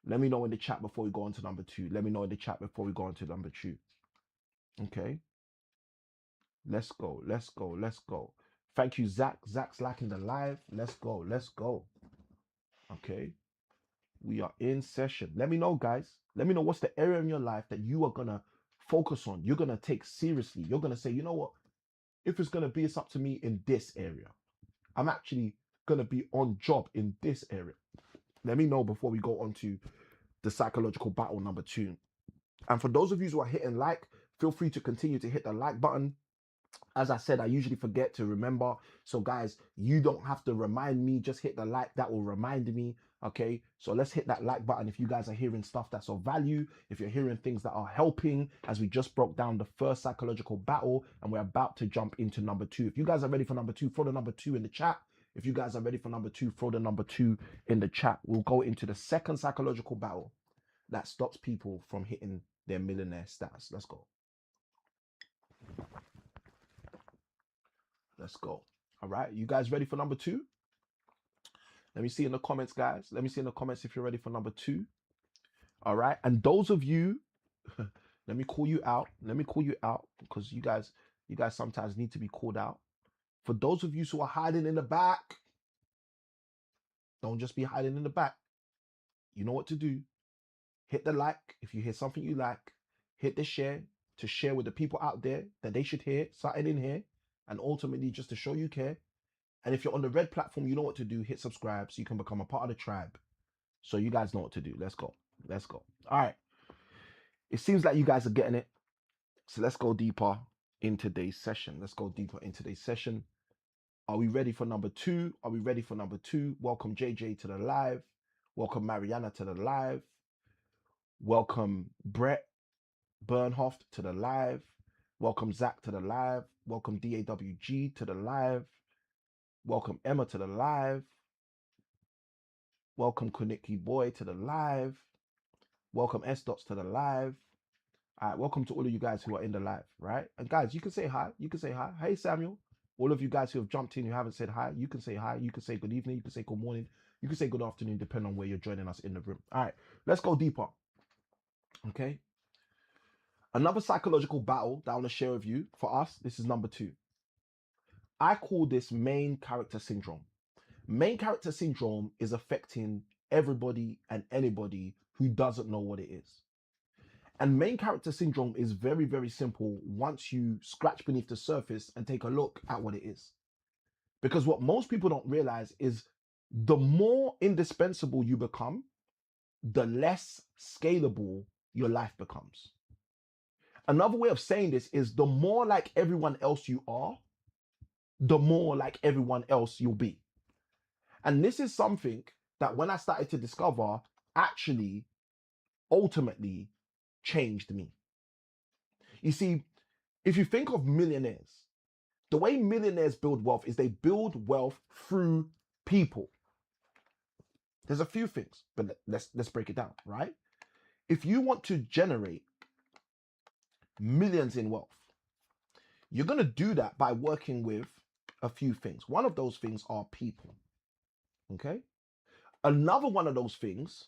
Let me know in the chat before we go on to number 2. Let me know in the chat before we go on to number 2. Okay. Let's go. Let's go. Let's go. Thank you, Zach. Zach's liking the live. Let's go. Let's go. Okay. We are in session. Let me know, guys. Let me know what's the area in your life that you are going to focus on. You're going to take seriously. You're going to say, you know what? If it's going to be, it's up to me in this area. I'm actually going to be on job in this area. Let me know before we go on to the psychological battle number 2. And for those of you who are hitting like, feel free to continue to hit the like button. As I said, I usually forget to remember. So guys, you don't have to remind me. Just hit the like. That will remind me. Okay, so let's hit that like button if you guys are hearing stuff that's of value, if you're hearing things that are helping, as we just broke down the first psychological battle and we're about to jump into number 2. If you guys are ready for number 2, throw the number 2 in the chat. If you guys are ready for number 2, throw the number 2 in the chat. We'll go into the second psychological battle that stops people from hitting their millionaire status. Let's go. Let's go. All right, you guys ready for number 2? Let me see in the comments, guys. Let me see in the comments if you're ready for number 2. All right, and those of you, let me call you out. Let me call you out because you guys sometimes need to be called out. For those of you who are hiding in the back, don't just be hiding in the back. You know what to do. Hit the like if you hear something you like. Hit the share to share with the people out there that they should hear something in here, and ultimately just to show you care. And if you're on the red platform, you know what to do. Hit subscribe so you can become a part of the tribe. So you guys know what to do. Let's go. Let's go. All right. It seems like you guys are getting it. So let's go deeper in today's session. Let's go deeper in today's session. Are we ready for number 2? Are we ready for number 2? Welcome JJ to the live. Welcome Mariana to the live. Welcome Brett Bernhoft to the live. Welcome Zach to the live. Welcome DAWG to the live. Welcome Emma to the live. Welcome Koniki Boy to the live. Welcome S Dots to the live. All right, welcome to all of you guys who are in the live, right? And guys, you can say hi. You can say hi. Hey, Samuel. All of you guys who have jumped in who haven't said hi, you can say hi. You can say good evening. You can say good morning. You can say good afternoon, depending on where you're joining us in the room. All right, let's go deeper. Okay. Another psychological battle that I want to share with you for us. This is number 2. I call this main character syndrome. Main character syndrome is affecting everybody and anybody who doesn't know what it is. And main character syndrome is very, very simple once you scratch beneath the surface and take a look at what it is. Because what most people don't realize is the more indispensable you become, the less scalable your life becomes. Another way of saying this is the more like everyone else you are, the more like everyone else you'll be. And this is something that when I started to discover actually ultimately changed me. You see, if you think of millionaires, the way millionaires build wealth is they build wealth through people. There's a few things, but let's break it down, right? If you want to generate millions in wealth, you're going to do that by working with a few things. One of those things are people. Okay? Another one of those things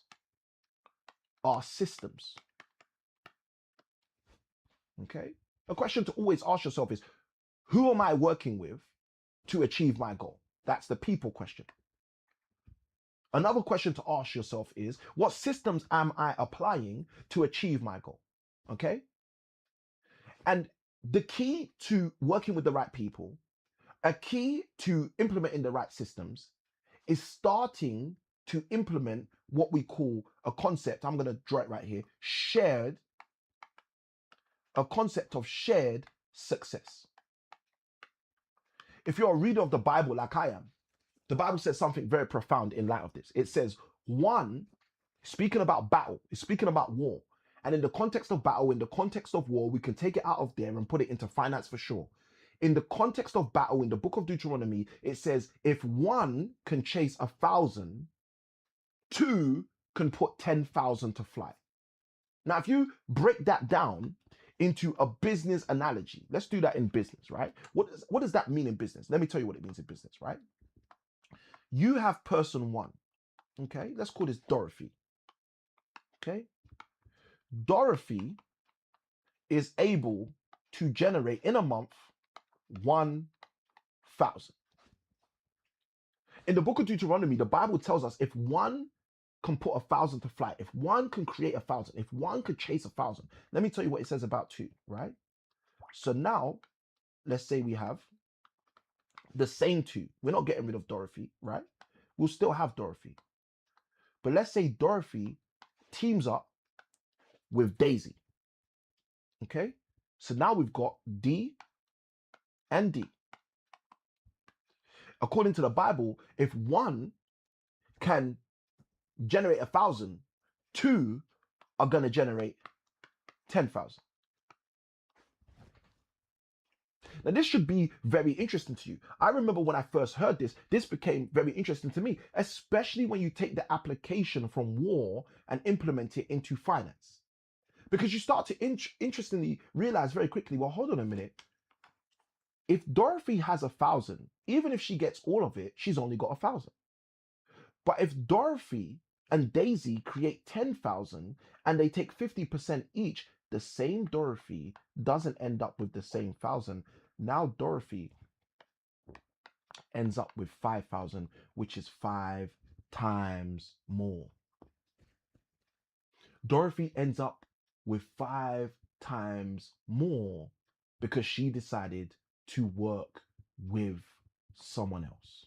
are systems. Okay? A question to always ask yourself is, who am I working with to achieve my goal? That's the people question. Another question to ask yourself is, what systems am I applying to achieve my goal? Okay? And the key to working with the right people, a key to implementing the right systems, is starting to implement what we call a concept. I'm going to draw it right here. A concept of shared success. If you're a reader of the Bible like I am, the Bible says something very profound in light of this. It says, one, speaking about battle, it's speaking about war. And in the context of battle, in the context of war, we can take it out of there and put it into finance for sure. In the context of battle, in the book of Deuteronomy, it says, if one can chase 1,000, two can put 10,000 to flight. Now, if you break that down into a business analogy, let's do that in business, right? What does that mean in business? Let me tell you what it means in business, right? You have person one, okay? Let's call this Dorothy, okay? Dorothy is able to generate in a month 1,000. In the book of Deuteronomy, the Bible tells us if one can put 1,000 to flight, if one can create 1,000, if one could chase 1,000, let me tell you what it says about two, right? So now, let's say we have the same two. We're not getting rid of Dorothy, right? We'll still have Dorothy. But let's say Dorothy teams up with Daisy. Okay? So now we've got D and D. According to the Bible, if one can generate 1,000, two are going to generate 10,000. Now, this should be very interesting to you. I remember when I first heard this, this became very interesting to me, especially when you take the application from war and implement it into finance. Because you start to interestingly realize very quickly, well, hold on a minute. If Dorothy has 1,000, even if she gets all of it, she's only got 1,000. But if Dorothy and Daisy create 10,000 and they take 50% each, the same Dorothy doesn't end up with the same 1,000. Now Dorothy ends up with 5,000, which is 5 times more. Dorothy ends up with 5 times more because she decided to work with someone else.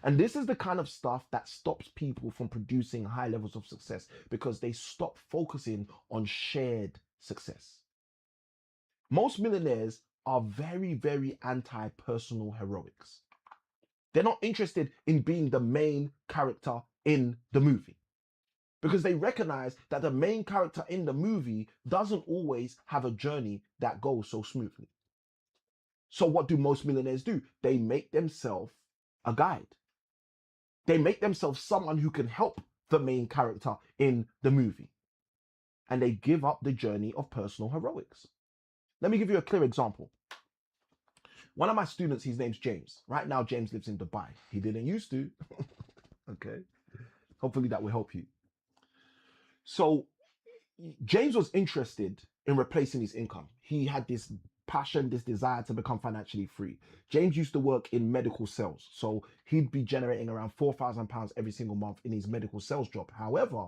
And this is the kind of stuff that stops people from producing high levels of success because they stop focusing on shared success. Most millionaires are very, very anti-personal heroics. They're not interested in being the main character in the movie because they recognize that the main character in the movie doesn't always have a journey that goes so smoothly. So what do most millionaires do? They make themselves a guide. They make themselves someone who can help the main character in the movie. And they give up the journey of personal heroics. Let me give you a clear example. One of my students, his name's James. Right now, James lives in Dubai. He didn't used to. Okay. Hopefully that will help you. So James was interested in replacing his income. He had this passion, this desire to become financially free. James used to work in medical sales. So he'd be generating around £4,000 every single month in his medical sales job. However,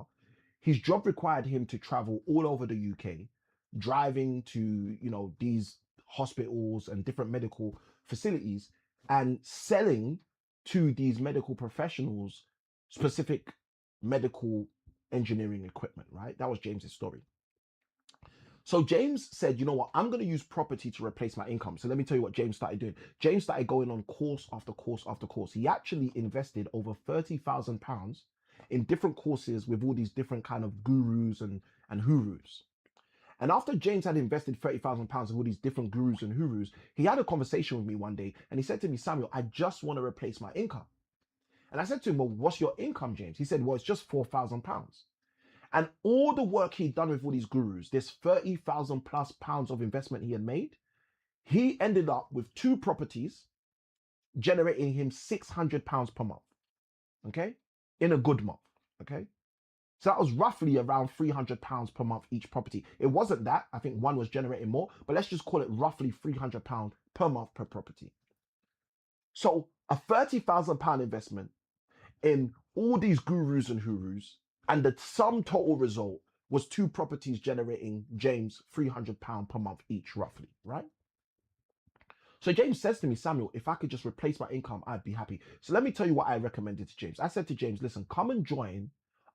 his job required him to travel all over the UK, driving to, these hospitals and different medical facilities and selling to these medical professionals specific medical engineering equipment, right? That was James's story. So James said, you know what, I'm going to use property to replace my income. So let me tell you what James started doing. James started going on course after course after course. He actually invested over £30,000 in different courses with all these different kind of gurus and hurus. And after James had invested £30,000 in all these different gurus and hurus, he had a conversation with me one day and he said to me, Samuel, I just want to replace my income. And I said to him, well, what's your income, James? He said, well, it's just £4,000. And all the work he'd done with all these gurus, this 30,000 plus pounds of investment he had made, he ended up with 2 properties generating him £600 per month. Okay. In a good month. Okay. So that was roughly around £300 per month each property. It wasn't that. I think one was generating more, but let's just call it roughly £300 per month per property. So a £30,000 investment in all these gurus and hurus, and the sum total result was 2 properties generating James £300 per month each, roughly, right? So James says to me, Samuel, if I could just replace my income, I'd be happy. So let me tell you what I recommended to James. I said to James, listen, come and join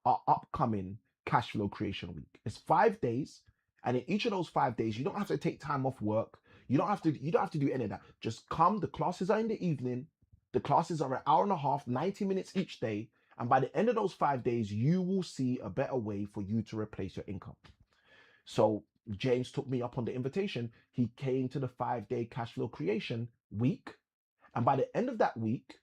our upcoming cash flow creation week. It's 5 days, and in each of those 5 days, you don't have to take time off work. You don't have to do any of that. Just come. The classes are in the evening. The classes are an hour and a half, 90 minutes each day. And by the end of those 5 days, you will see a better way for you to replace your income. So James took me up on the invitation. He came to the 5-day cash flow creation week. And by the end of that week,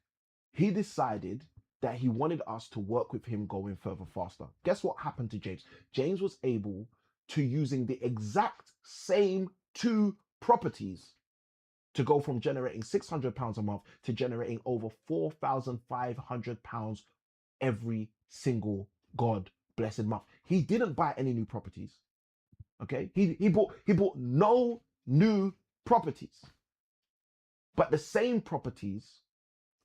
he decided that he wanted us to work with him going further faster. Guess what happened to James? James was able to, using the exact same 2 properties, to go from generating £600 a month to generating over £4,500 every single God blessed month. He didn't buy any new properties. Okay, he bought no new properties, but the same properties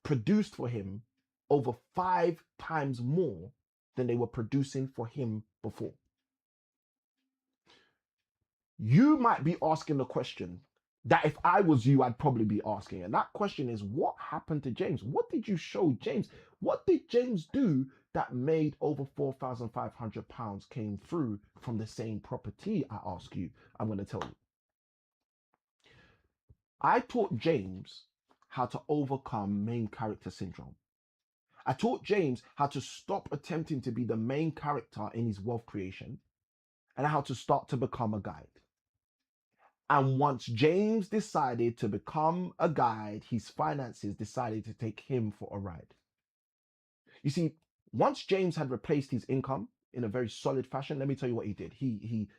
produced for him over 5 times more than they were producing for him before. You might be asking the question that if I was you, I'd probably be asking. And that question is, what happened to James? What did you show James? What did James do that made over £4,500 came through from the same property? I ask you, I'm going to tell you. I taught James how to overcome main character syndrome. I taught James how to stop attempting to be the main character in his wealth creation and how to start to become a guide. And once James decided to become a guide, his finances decided to take him for a ride. You see, once James had replaced his income in a very solid fashion, let me tell you what he did. He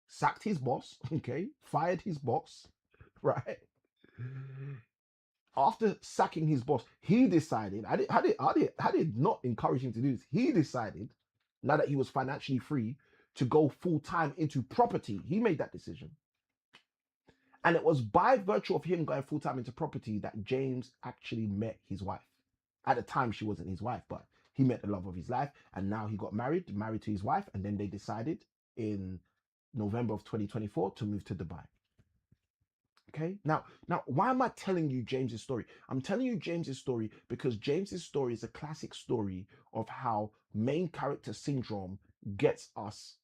sacked his boss, okay, fired his boss, right? After sacking his boss, he decided, I did not encourage him to do this. He decided, now that he was financially free, to go full time into property. He made that decision. And it was by virtue of him going full time into property that James actually met his wife. At the time, she wasn't his wife, but he met the love of his life. And now he got married to his wife. And then they decided in November of 2024 to move to Dubai. Okay, now, why am I telling you James's story? I'm telling you James's story because James's story is a classic story of how main character syndrome gets us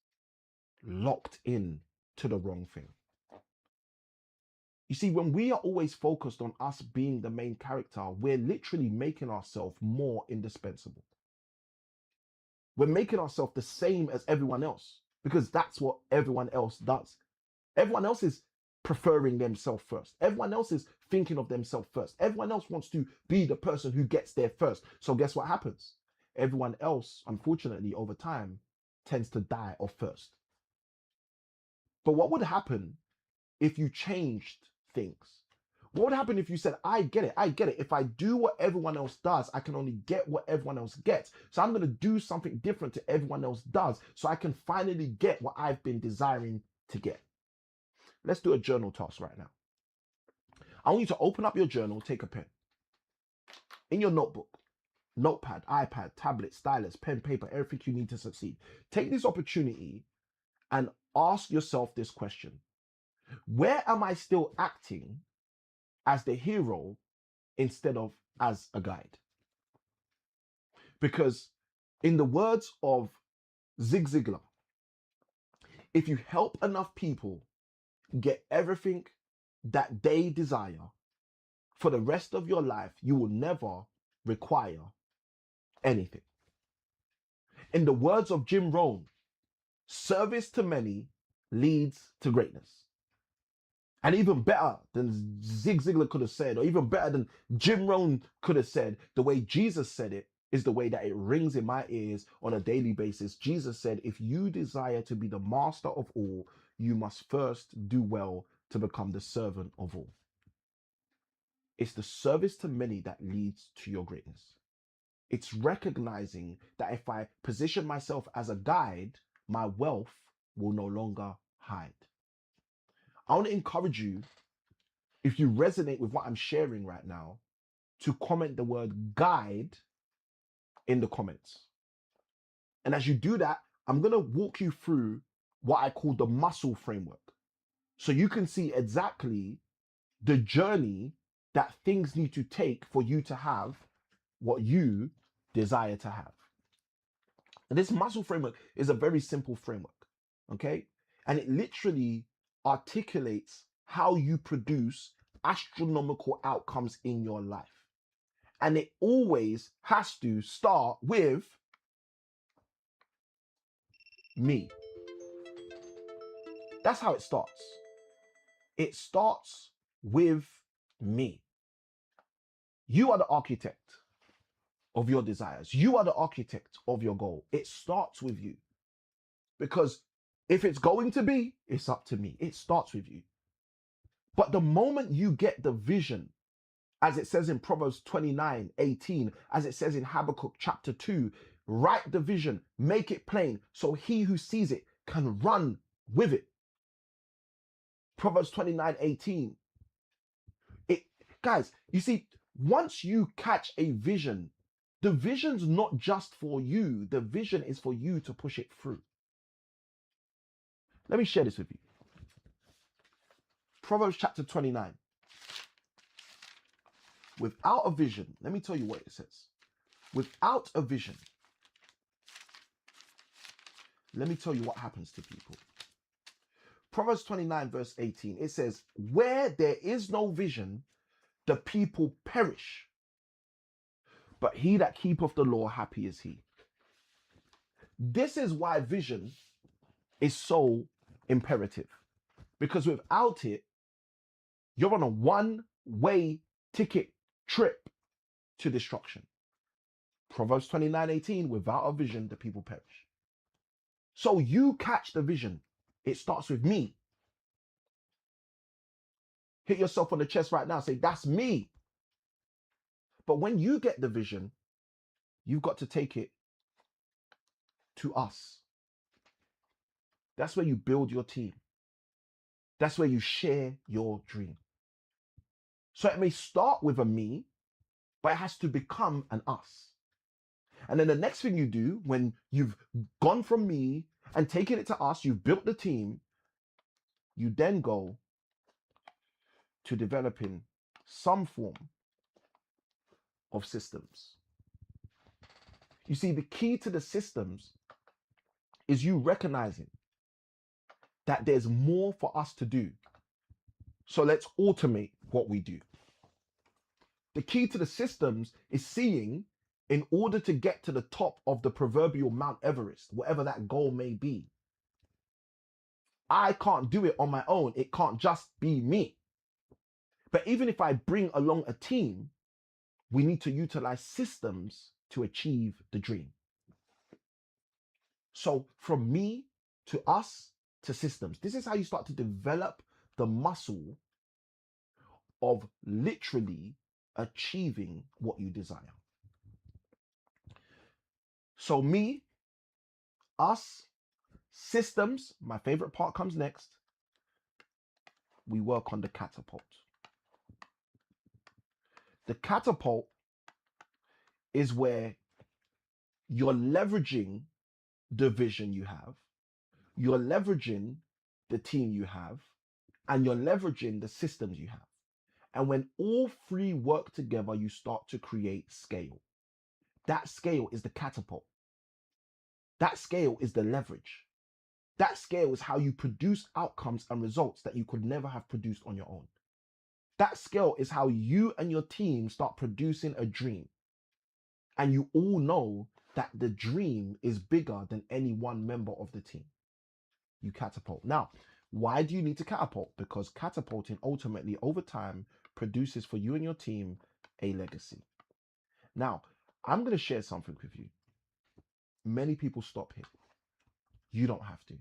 locked in to the wrong thing. You see, when we are always focused on us being the main character, we're literally making ourselves more indispensable. We're making ourselves the same as everyone else because that's what everyone else does. Everyone else is preferring themselves first. Everyone else is thinking of themselves first. Everyone else wants to be the person who gets there first. So guess what happens? Everyone else, unfortunately, over time, tends to die off first. But what would happen if you changed things? What would happen if you said, I get it. If I do what everyone else does, I can only get what everyone else gets. So I'm going to do something different to everyone else does so I can finally get what I've been desiring to get. Let's do a journal task right now. I want you to open up your journal, take a pen. In your notebook, notepad, iPad, tablet, stylus, pen, paper, everything you need to succeed. Take this opportunity and ask yourself this question. Where am I still acting as the hero instead of as a guide? Because in the words of Zig Ziglar, If you help enough people get everything that they desire for the rest of your life, you will never require anything. In the words of Jim Rohn, service to many leads to greatness. And even better than Zig Ziglar could have said, or even better than Jim Rohn could have said, the way Jesus said it is the way that it rings in my ears on a daily basis. Jesus said, if you desire to be the master of all, you must first do well to become the servant of all. It's the service to many that leads to your greatness. It's recognizing that if I position myself as a guide, my wealth will no longer hide. I want to encourage you, if you resonate with what I'm sharing right now, to comment the word guide in the comments. And as you do that, I'm going to walk you through what I call the muscle framework. So you can see exactly the journey that things need to take for you to have what you desire to have. And this muscle framework is a very simple framework, okay? And it literally articulates how you produce astronomical outcomes in your life. And it always has to start with me. That's how it starts. It starts with me. You are the architect of your desires. You are the architect of your goal. It starts with you. Because if it's going to be, it's up to me. It starts with you. But the moment you get the vision, as it says in Proverbs 29:18, as it says in Habakkuk chapter 2, write the vision, make it plain, so he who sees it can run with it. Proverbs 29:18. Guys, you see, once you catch a vision, the vision's not just for you, the vision is for you to push it through. Let me share this with you. Proverbs chapter 29. Without a vision, let me tell you what it says. Without a vision, let me tell you what happens to people. Proverbs 29 verse 18, it says, where there is no vision, the people perish. But he that keepeth the law, happy is he. This is why vision is so imperative. Because without it, you're on a one-way ticket trip to destruction. Proverbs 29:18, without a vision, the people perish. So you catch the vision. It starts with me. Hit yourself on the chest right now. Say, that's me. But when you get the vision, you've got to take it to us. That's where you build your team. That's where you share your dream. So it may start with a me, but it has to become an us. And then the next thing you do, when you've gone from me and taken it to us, you've built the team, you then go to developing some form of systems. You see, the key to the systems is you recognizing that there's more for us to do. So let's automate what we do. The key to the systems is seeing, in order to get to the top of the proverbial Mount Everest, whatever that goal may be, I can't do it on my own. It can't just be me. But even if I bring along a team, we need to utilize systems to achieve the dream. So from me to us to systems, this is how you start to develop the muscle of literally achieving what you desire. So me, us, systems, my favorite part comes next. We work on the catapult. The catapult is where you're leveraging the vision you have, you're leveraging the team you have, and you're leveraging the systems you have. And when all three work together, you start to create scale. That scale is the catapult. That scale is the leverage. That scale is how you produce outcomes and results that you could never have produced on your own. That scale is how you and your team start producing a dream. And you all know that the dream is bigger than any one member of the team. You catapult. Now, why do you need to catapult? Because catapulting ultimately over time produces for you and your team a legacy. Now, I'm going to share something with you. Many people stop here. You don't have to.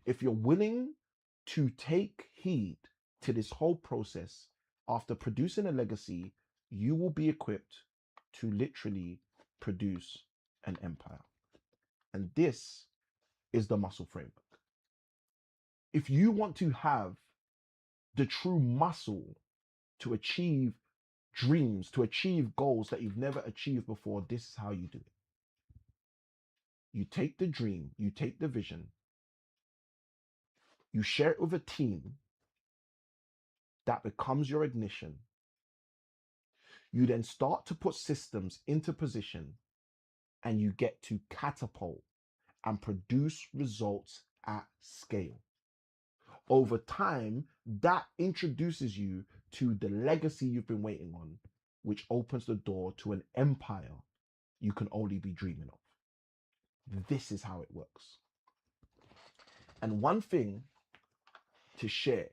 If you're willing to take heed to this whole process, after producing a legacy, you will be equipped to literally produce an empire. And this is the muscle framework. If you want to have the true muscle to achieve dreams, to achieve goals that you've never achieved before, this is how you do it. You take the dream, you take the vision, you share it with a team that becomes your ignition. You then start to put systems into position and you get to catapult and produce results at scale. Over time, that introduces you to the legacy you've been waiting on, which opens the door to an empire you can only be dreaming of. This is how it works. And one thing to share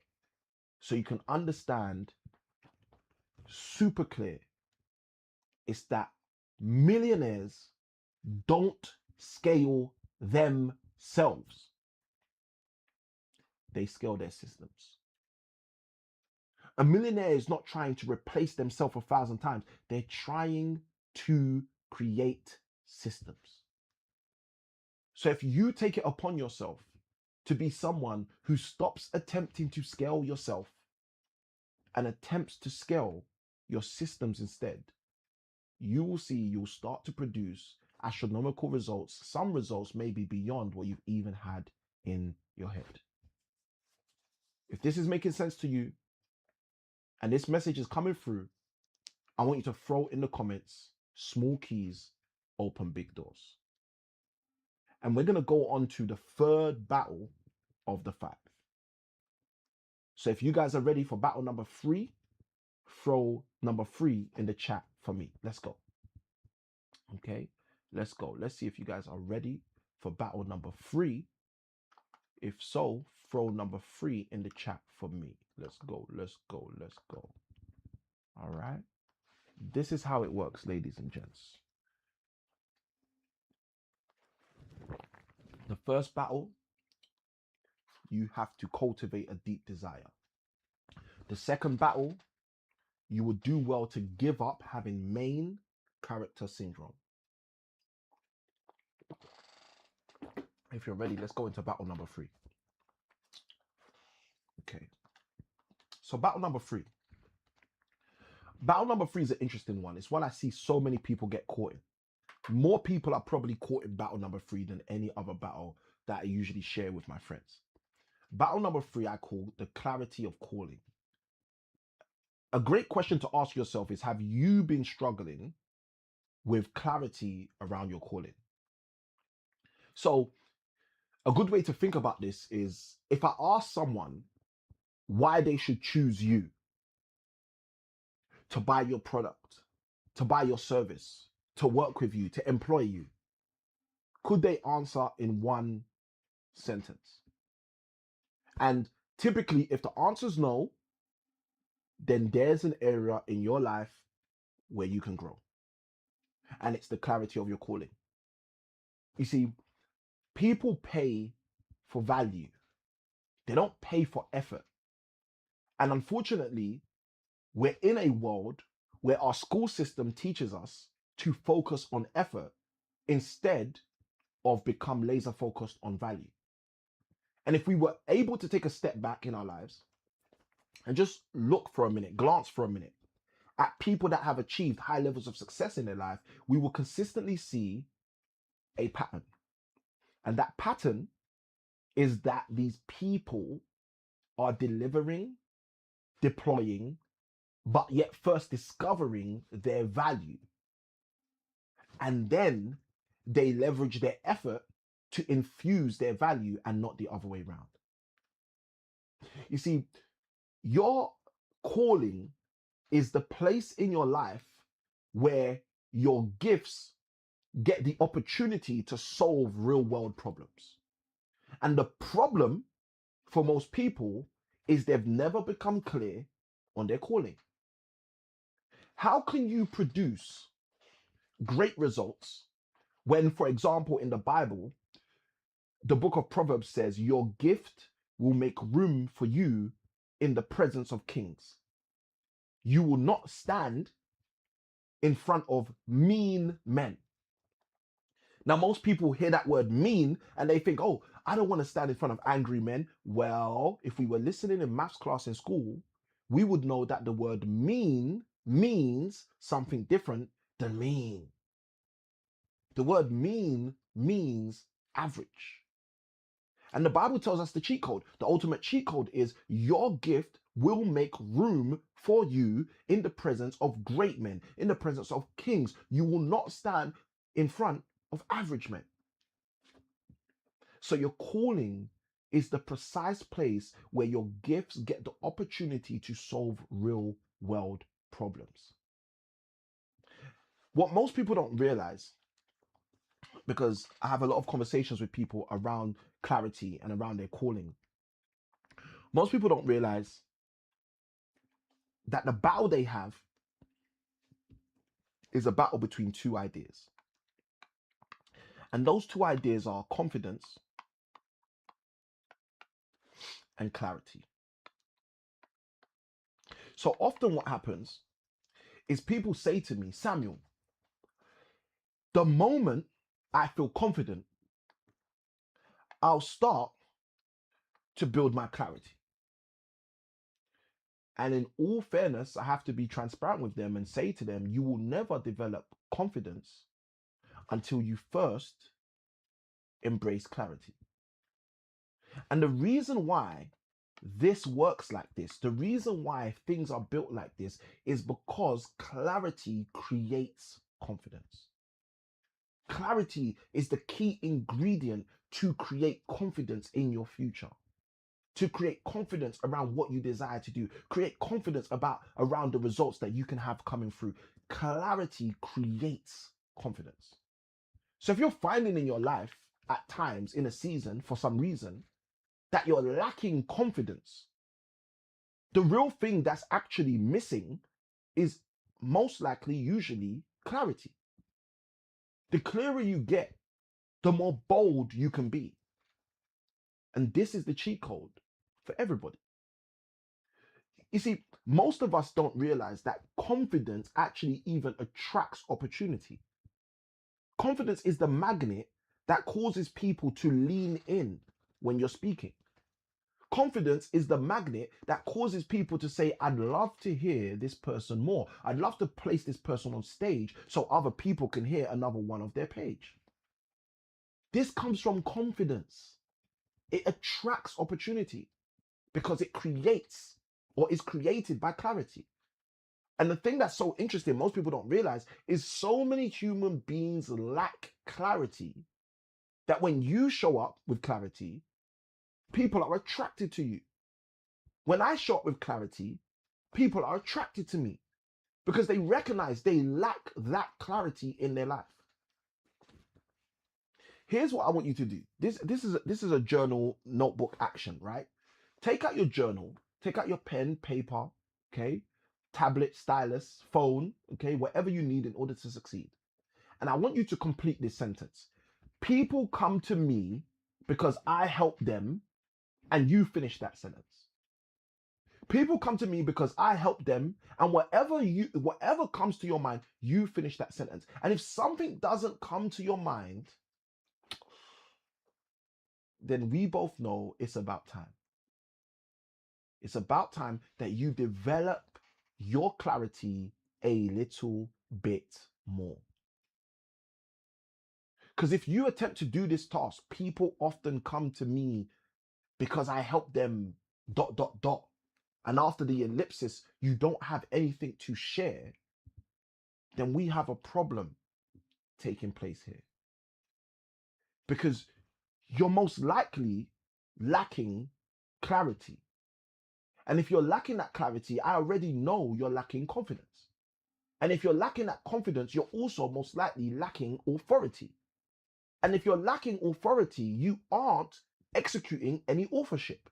so you can understand super clear is that millionaires don't scale themselves. They scale their systems. A millionaire is not trying to replace themselves 1,000 times. They're trying to create systems. So if you take it upon yourself to be someone who stops attempting to scale yourself and attempts to scale your systems instead, you will see you'll start to produce astronomical results. Some results may be beyond what you've even had in your head. If this is making sense to you and this message is coming through, I want you to throw in the comments, small keys open big doors. And we're going to go on to the third battle of the 5. So if you guys are ready for battle number 3, throw number 3 in the chat for me. Let's go. Okay, let's go. Let's see if you guys are ready for battle number 3. If so, throw number 3 in the chat for me. Let's go, let's go, let's go. All right. This is how it works, ladies and gents. The first battle, you have to cultivate a deep desire. The second battle, you would do well to give up having main character syndrome. If you're ready, let's go into battle number 3. Okay. So battle number 3. Battle number 3 is an interesting one. It's one I see so many people get caught in. More people are probably caught in battle number 3 than any other battle that I usually share with my friends. Battle number 3 I call the clarity of calling. A great question to ask yourself is, have you been struggling with clarity around your calling? So a good way to think about this is, if I ask someone why they should choose you to buy your product, to buy your service, to work with you, to employ you, could they answer in one sentence? And typically, if the answer is no, then there's an area in your life where you can grow. And it's the clarity of your calling. You see, people pay for value. They don't pay for effort. And unfortunately, we're in a world where our school system teaches us to focus on effort instead of become laser focused on value. And if we were able to take a step back in our lives and just look for a minute, glance for a minute at people that have achieved high levels of success in their life, we will consistently see a pattern. And that pattern is that these people are delivering, deploying, but yet first discovering their value. And then they leverage their effort to infuse their value and not the other way around. You see, your calling is the place in your life where your gifts get the opportunity to solve real world problems. And the problem for most people is they've never become clear on their calling. How can you produce great results when, for example, in the Bible, the book of Proverbs says your gift will make room for you in the presence of kings? You will not stand in front of mean men. Now, most people hear that word mean and they think, oh, I don't want to stand in front of angry men. Well, if we were listening in maths class in school, we would know that the word mean means something different than mean. The word mean means average. And the Bible tells us the cheat code. The ultimate cheat code is your gift will make room for you in the presence of great men, in the presence of kings. You will not stand in front of average men. So your calling is the precise place where your gifts get the opportunity to solve real world problems. What most people don't realize, because I have a lot of conversations with people around clarity and around their calling, most people don't realize that the battle they have is a battle between two ideas. And those two ideas are confidence and clarity. So often what happens is people say to me, Samuel, the moment I feel confident, I'll start to build my clarity. And in all fairness, I have to be transparent with them and say to them, you will never develop confidence until you first embrace clarity. And the reason why this works like this, the reason why things are built like this, is because clarity creates confidence. Clarity is the key ingredient to create confidence in your future, to create confidence around what you desire to do, create confidence around the results that you can have coming through. Clarity creates confidence. So if you're finding in your life at times in a season for some reason that you're lacking confidence, the real thing that's actually missing is most likely usually clarity. The clearer you get, the more bold you can be. And this is the cheat code for everybody. You see, most of us don't realize that confidence actually even attracts opportunity. Confidence is the magnet that causes people to lean in when you're speaking. Confidence is the magnet that causes people to say, I'd love to hear this person more. I'd love to place this person on stage so other people can hear another one of their page. This comes from confidence. It attracts opportunity because it creates or is created by clarity. And the thing that's so interesting, most people don't realize, is so many human beings lack clarity that when you show up with clarity, people are attracted to you. When I show up with clarity, people are attracted to me because they recognize they lack that clarity in their life. Here's what I want you to do. This is a journal notebook action, right? Take out your journal, take out your pen, paper, okay? Tablet, stylus, phone, okay? Whatever you need in order to succeed. And I want you to complete this sentence. People come to me because I help them, and you finish that sentence. People come to me because I help them, and whatever comes to your mind, you finish that sentence. And if something doesn't come to your mind, then we both know it's about time. It's about time that you develop your clarity a little bit more. Because if you attempt to do this task, people often come to me because I help them ... And after the ellipsis, you don't have anything to share, then we have a problem taking place here. Because you're most likely lacking clarity. And if you're lacking that clarity, I already know you're lacking confidence. And if you're lacking that confidence, you're also most likely lacking authority. And if you're lacking authority, you aren't executing any authorship.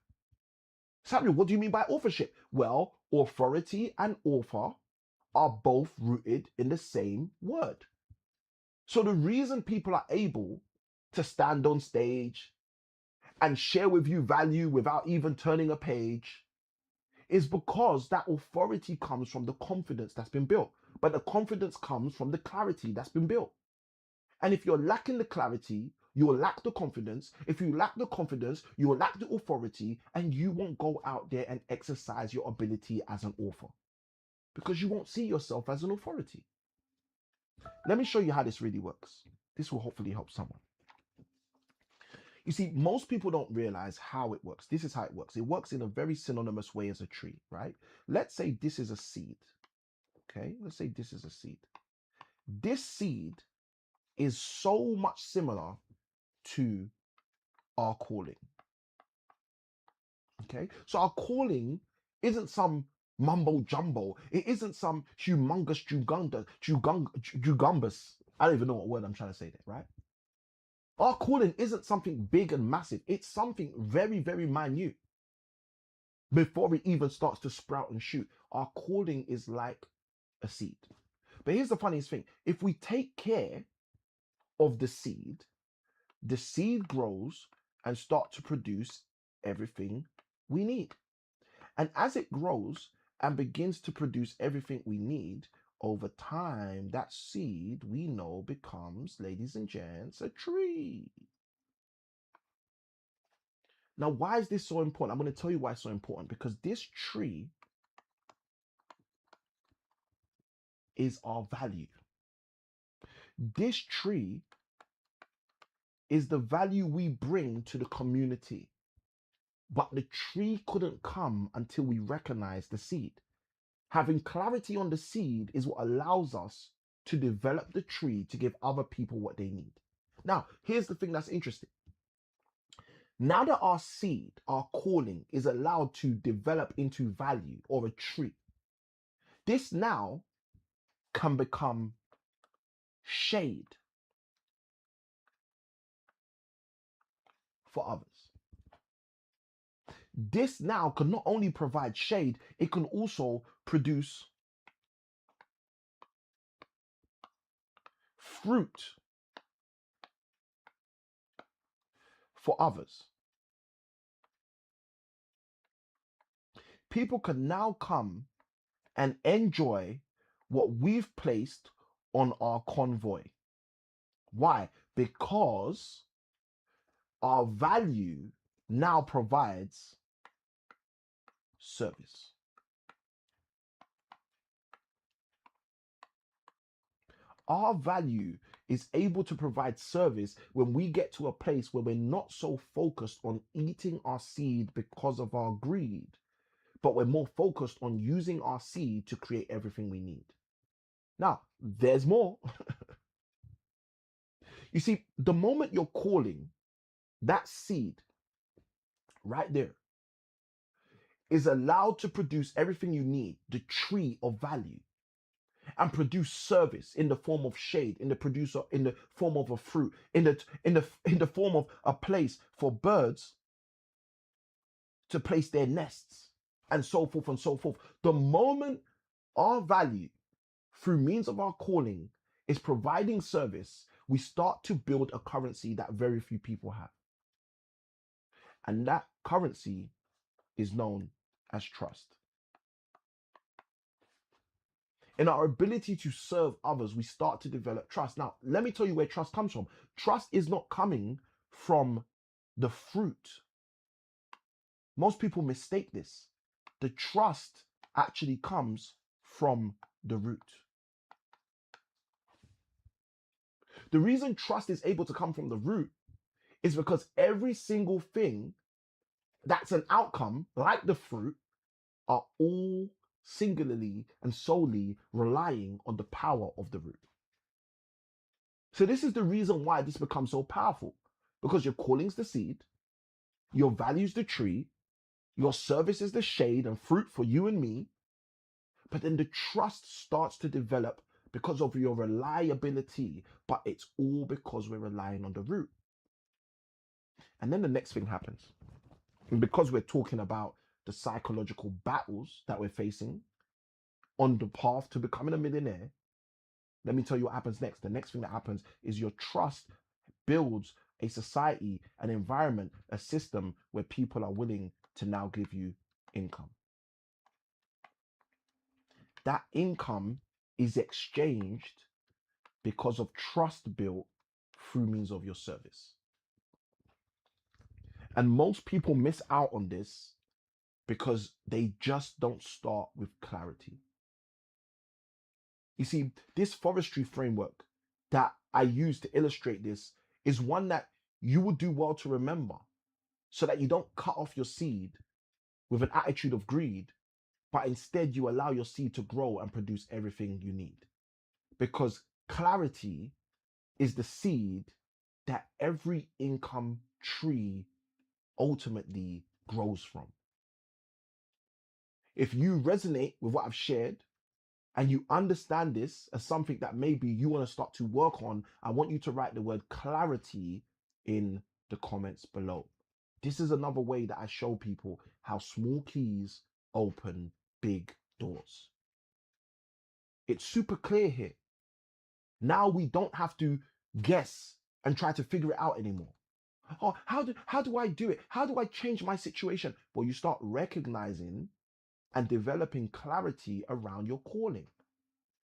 Samuel, what do you mean by authorship? Well, authority and author are both rooted in the same word. So the reason people are able to stand on stage and share with you value without even turning a page is because that authority comes from the confidence that's been built. But the confidence comes from the clarity that's been built. And if you're lacking the clarity, you will lack the confidence. If you lack the confidence, you will lack the authority, and you won't go out there and exercise your ability as an author because you won't see yourself as an authority. Let me show you how this really works. This will hopefully help someone. You see, most people don't realize how it works. This is how it works. It works in a very synonymous way as a tree, right? Let's say this is a seed. Okay, let's say this is a seed. This seed is so much similar to our calling. Okay, so our calling isn't some mumbo jumbo. It isn't some humongous jugumbus. I don't even know what word I'm trying to say there, right? Our calling isn't something big and massive. It's something very, very minute. Before it even starts to sprout and shoot, our calling is like a seed. But here's the funniest thing. If we take care of the seed grows and starts to produce everything we need. And as it grows and begins to produce everything we need, over time, that seed we know becomes, ladies and gents, a tree. Now, why is this so important? I'm going to tell you why it's so important. Because this tree is our value. This tree is the value we bring to the community. But the tree couldn't come until we recognize the seed. Having clarity on the seed is what allows us to develop the tree to give other people what they need. Now, here's the thing that's interesting. Now that our seed, our calling, is allowed to develop into value or a tree, this now can become shade for others. This now can not only provide shade, it can also produce fruit for others. People can now come and enjoy what we've placed on our convoy. Why? Because our value now provides service. Our value is able to provide service when we get to a place where we're not so focused on eating our seed because of our greed, but we're more focused on using our seed to create everything we need. Now, there's more. You see, the moment you're calling, that seed right there is allowed to produce everything you need, the tree of value, and produce service in the form of shade, in the form of a fruit, in the form of a place for birds to place their nests, and so forth and so forth. The moment our value through means of our calling is providing service, we start to build a currency that very few people have. And that currency is known as trust. In our ability to serve others, we start to develop trust. Now, let me tell you where trust comes from. Trust is not coming from the fruit. Most people mistake this. The trust actually comes from the root. The reason trust is able to come from the root is because every single thing that's an outcome, like the fruit, are all singularly and solely relying on the power of the root. So this is the reason why this becomes so powerful. because your calling's the seed, your value's the tree, your service is the shade and fruit for you and me. But then the trust starts to develop because of your reliability, but it's all because we're relying on the root. And then the next thing happens. And because we're talking about the psychological battles that we're facing on the path to becoming a millionaire, let me tell you what happens next. The next thing that happens is your trust builds a society, an environment, a system where people are willing to now give you income. That income is exchanged because of trust built through means of your service. And most people miss out on this because they just don't start with clarity. You see, this forestry framework that I use to illustrate this is one that you would do well to remember so that you don't cut off your seed with an attitude of greed, but instead you allow your seed to grow and produce everything you need. Because clarity is the seed that every income tree ultimately grows from. If you resonate with what I've shared and you understand this as something that maybe you want to start to work on, I want you to write the word clarity in the comments below. This is another way that I show people how small keys open big doors. It's super clear here. Now we don't have to guess and try to figure it out anymore. Oh, how do I do it? How do I change my situation? Well, you start recognizing and developing clarity around your calling.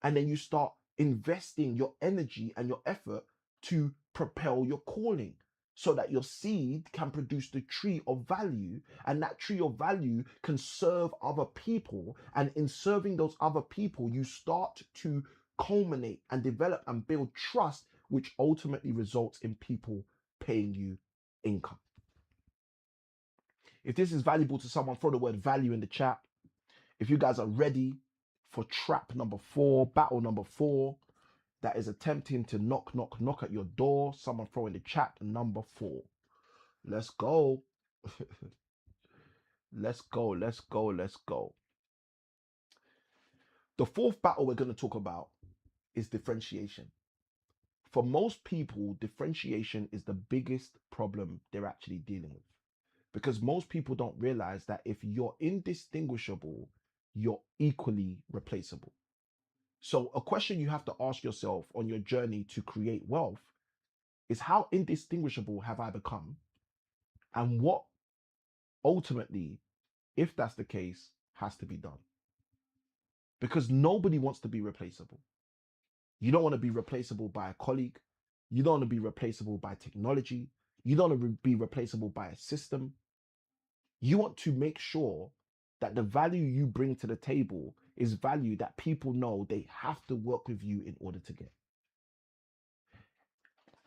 And then you start investing your energy and your effort to propel your calling so that your seed can produce the tree of value, and that tree of value can serve other people. And in serving those other people, you start to culminate and develop and build trust, which ultimately results in people paying you income. If this is valuable to someone, throw the word value in the chat. If you guys are ready for trap number 4, battle number 4, that is attempting to knock, knock, knock at your door, someone throw in the chat number 4. Let's go. Let's go, let's go, let's go. The fourth battle we're going to talk about is differentiation. For most people, differentiation is the biggest problem they're actually dealing with. Because most people don't realize that if you're indistinguishable, you're equally replaceable. So a question you have to ask yourself on your journey to create wealth is, how indistinguishable have I become? And what ultimately, if that's the case, has to be done? Because nobody wants to be replaceable. You don't want to be replaceable by a colleague. You don't want to be replaceable by technology. You don't want to be replaceable by a system. You want to make sure that the value you bring to the table is value that people know they have to work with you in order to get.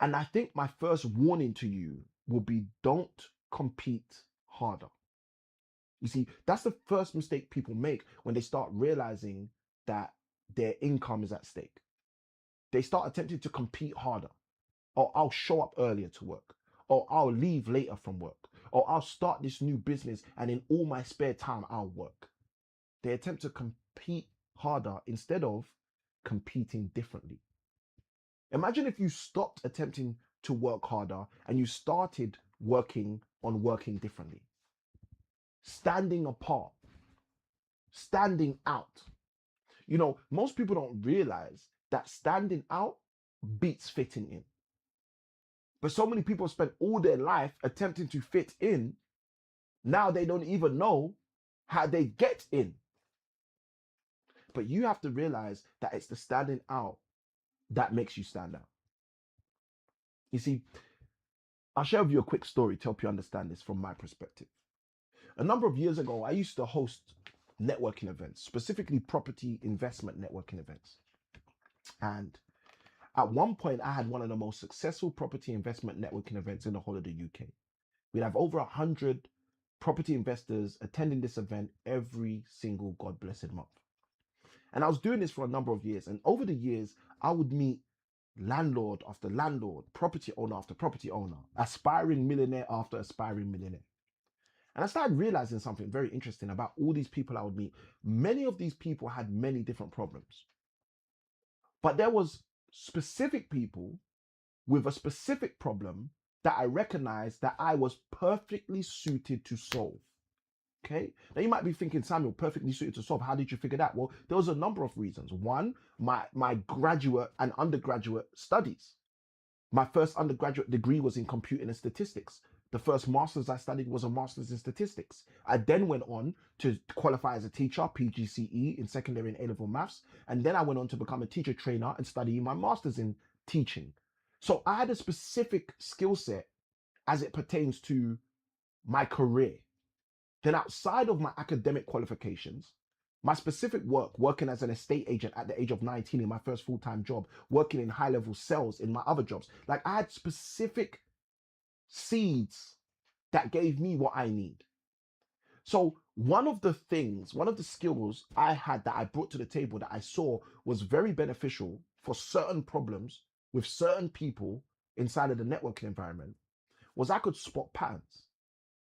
And I think my first warning to you will be, don't compete harder. You see, that's the first mistake people make when they start realizing that their income is at stake. They start attempting to compete harder. Or I'll show up earlier to work. Or I'll leave later from work. Or I'll start this new business and in all my spare time, I'll work. They attempt to compete harder instead of competing differently. Imagine if you stopped attempting to work harder and you started working on working differently. Standing apart, standing out. You know, most people don't realize that standing out beats fitting in. But so many people spend all their life attempting to fit in. Now they don't even know how they get in. But you have to realize that it's the standing out that makes you stand out. You see, I'll share with you a quick story to help you understand this from my perspective. A number of years ago, I used to host networking events, specifically property investment networking events. And at one point, I had one of the most successful property investment networking events in the whole of the UK. We'd have over 100 property investors attending this event every single God blessed month. And I was doing this for a number of years. And over the years, I would meet landlord after landlord, property owner after property owner, aspiring millionaire after aspiring millionaire. And I started realizing something very interesting about all these people I would meet. Many of these people had many different problems, but there was specific people with a specific problem that I recognized that I was perfectly suited to solve. Okay. Now you might be thinking, Samuel, perfectly suited to solve. How did you figure that? Well, there was a number of reasons. One, my graduate and undergraduate studies. My first undergraduate degree was in computing and statistics. The first master's I studied was a master's in statistics. I then went on to qualify as a teacher, PGCE in secondary and A-level maths. And then I went on to become a teacher trainer and study my master's in teaching. So I had a specific skill set as it pertains to my career. Then outside of my academic qualifications, my specific work, working as an estate agent at the age of 19 in my first full-time job, working in high-level sales in my other jobs, like I had specific seeds that gave me what I need. So one of the skills I had that I brought to the table that I saw was very beneficial for certain problems with certain people inside of the networking environment was I could spot patterns.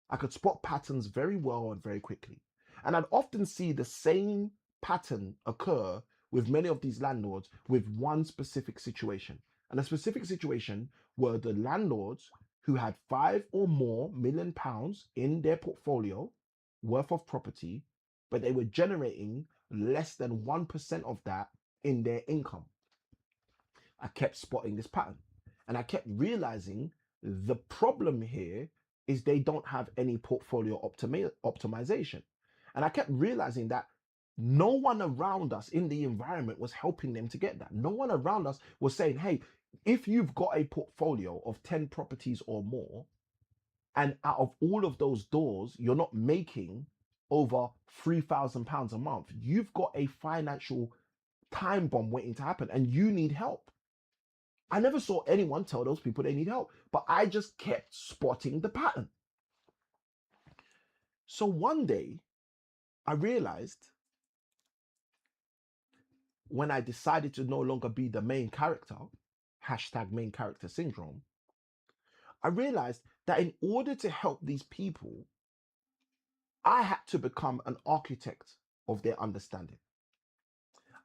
I could spot patterns very well and very quickly. And I'd often see the same pattern occur with many of these landlords with one specific situation. And the specific situation were the landlords who had £5 or more million in their portfolio worth of property, but they were generating less than 1% of that in their income. I kept spotting this pattern and I kept realizing the problem here is they don't have any portfolio optimization. And I kept realizing that no one around us in the environment was helping them to get that. No one around us was saying, hey, if you've got a portfolio of 10 properties or more, and out of all of those doors, you're not making over £3,000 a month, you've got a financial time bomb waiting to happen and you need help. I never saw anyone tell those people they need help, but I just kept spotting the pattern. So one day I realized when I decided to no longer be the main character, hashtag main character syndrome, I realized that in order to help these people, I had to become an architect of their understanding.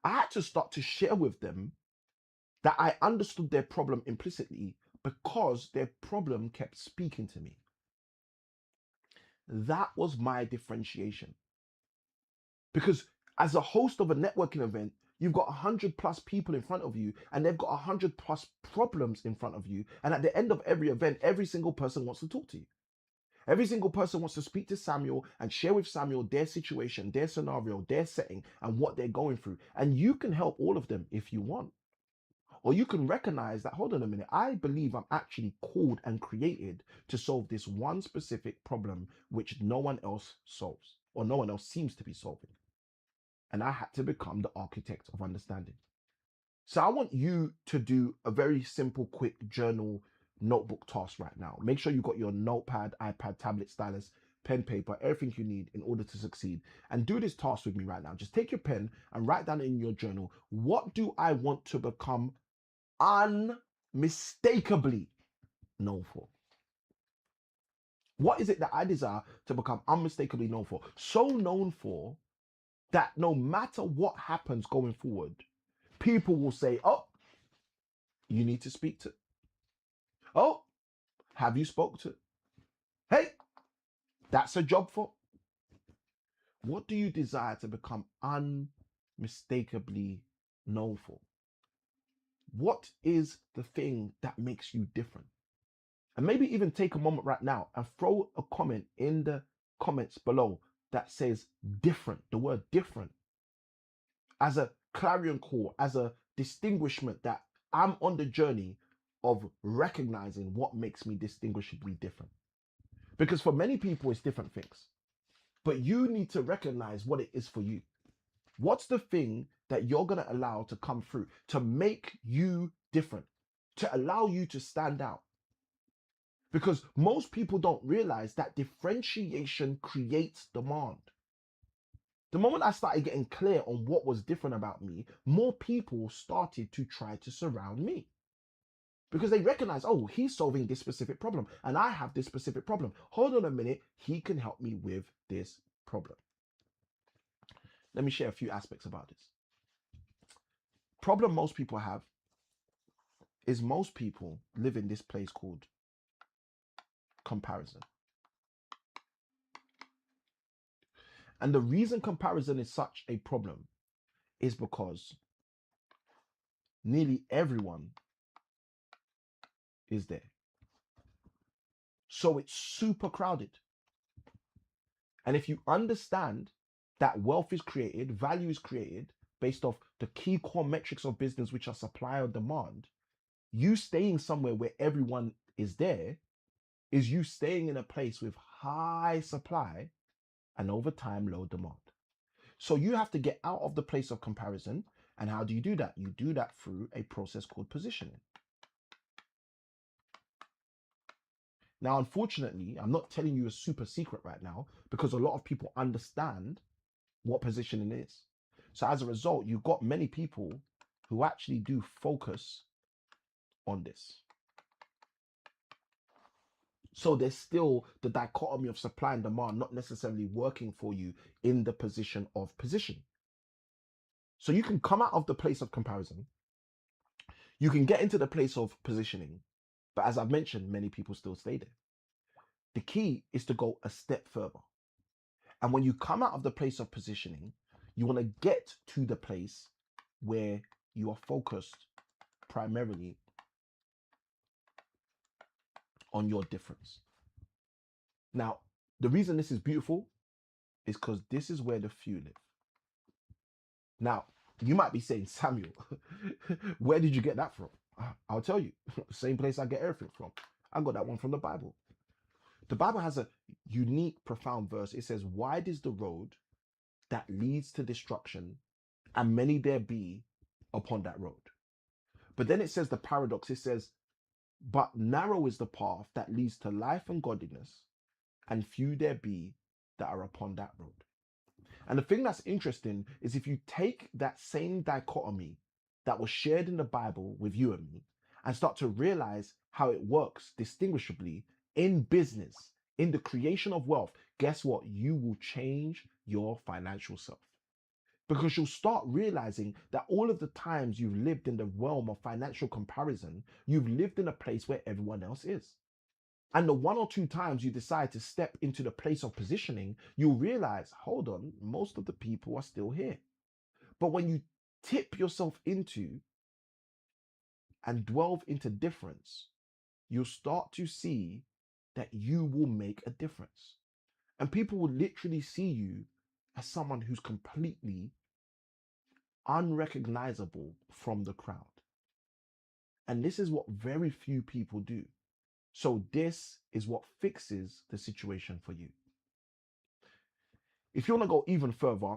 I had to start to share with them that I understood their problem implicitly because their problem kept speaking to me. That was my differentiation. Because as a host of a networking event, you've got 100 plus people in front of you and they've got 100 plus problems in front of you. And at the end of every event, every single person wants to talk to you. Every single person wants to speak to Samuel and share with Samuel their situation, their scenario, their setting, and what they're going through. And you can help all of them if you want. Or you can recognize that, hold on a minute, I believe I'm actually called and created to solve this one specific problem which no one else solves or no one else seems to be solving. And I had to become the architect of understanding. So I want you to do a very simple, quick journal notebook task right now. Make sure you got your notepad, iPad, tablet, stylus, pen, paper, everything you need in order to succeed. And do this task with me right now. Just take your pen and write down in your journal, what do I want to become unmistakably known for? What is it that I desire to become unmistakably known for? So known for that no matter what happens going forward, people will say, oh, you need to speak to. Oh, have you spoke to? Hey, that's a job for. What do you desire to become unmistakably known for? What is the thing that makes you different? And maybe even take a moment right now and throw a comment in the comments below that says different, the word different, as a clarion call, as a distinguishment that I'm on the journey of recognizing what makes me distinguishably different. Because for many people, it's different things. But you need to recognize what it is for you. What's the thing that you're going to allow to come through to make you different, to allow you to stand out? Because most people don't realize that differentiation creates demand. The moment I started getting clear on what was different about me, more people started to try to surround me. because they recognize, oh, he's solving this specific problem and I have this specific problem. Hold on a minute, he can help me with this problem. Let me share a few aspects about this. Problem most people have is most people live in this place called comparison. And the reason comparison is such a problem is because nearly everyone is there. So it's super crowded. And if you understand that wealth is created, value is created based off the key core metrics of business, which are supply or demand, you staying somewhere where everyone is there is you staying in a place with high supply and over time low demand. So you have to get out of the place of comparison. And how do you do that? You do that through a process called positioning. Now, unfortunately, I'm not telling you a super secret right now because a lot of people understand what positioning is. So as a result, you've got many people who actually do focus on this. So there's still the dichotomy of supply and demand not necessarily working for you in the position of position. So you can come out of the place of comparison. You can get into the place of positioning. But as I've mentioned, many people still stay there. The key is to go a step further. And when you come out of the place of positioning, you want to get to the place where you are focused primarily on your difference. Now, the reason this is beautiful is because this is where the few live. Now, you might be saying, Samuel, where did you get that from? I'll tell you, same place I get everything from. I got that one from the Bible. The Bible has a unique, profound verse. It says, wide is the road that leads to destruction, and many there be upon that road. But then it says the paradox. It says, but narrow is the path that leads to life and godliness, and few there be that are upon that road. And the thing that's interesting is if you take that same dichotomy that was shared in the Bible with you and me and start to realize how it works distinguishably in business, in the creation of wealth, guess what? You will change your financial self. Because you'll start realizing that all of the times you've lived in the realm of financial comparison, you've lived in a place where everyone else is. And the one or two times you decide to step into the place of positioning, you'll realize, hold on, most of the people are still here. But when you tip yourself into and delve into difference, you'll start to see that you will make a difference. And people will literally see you as someone who's completely unrecognizable from the crowd. And this is what very few people do. So this is what fixes the situation for you. If you want to go even further,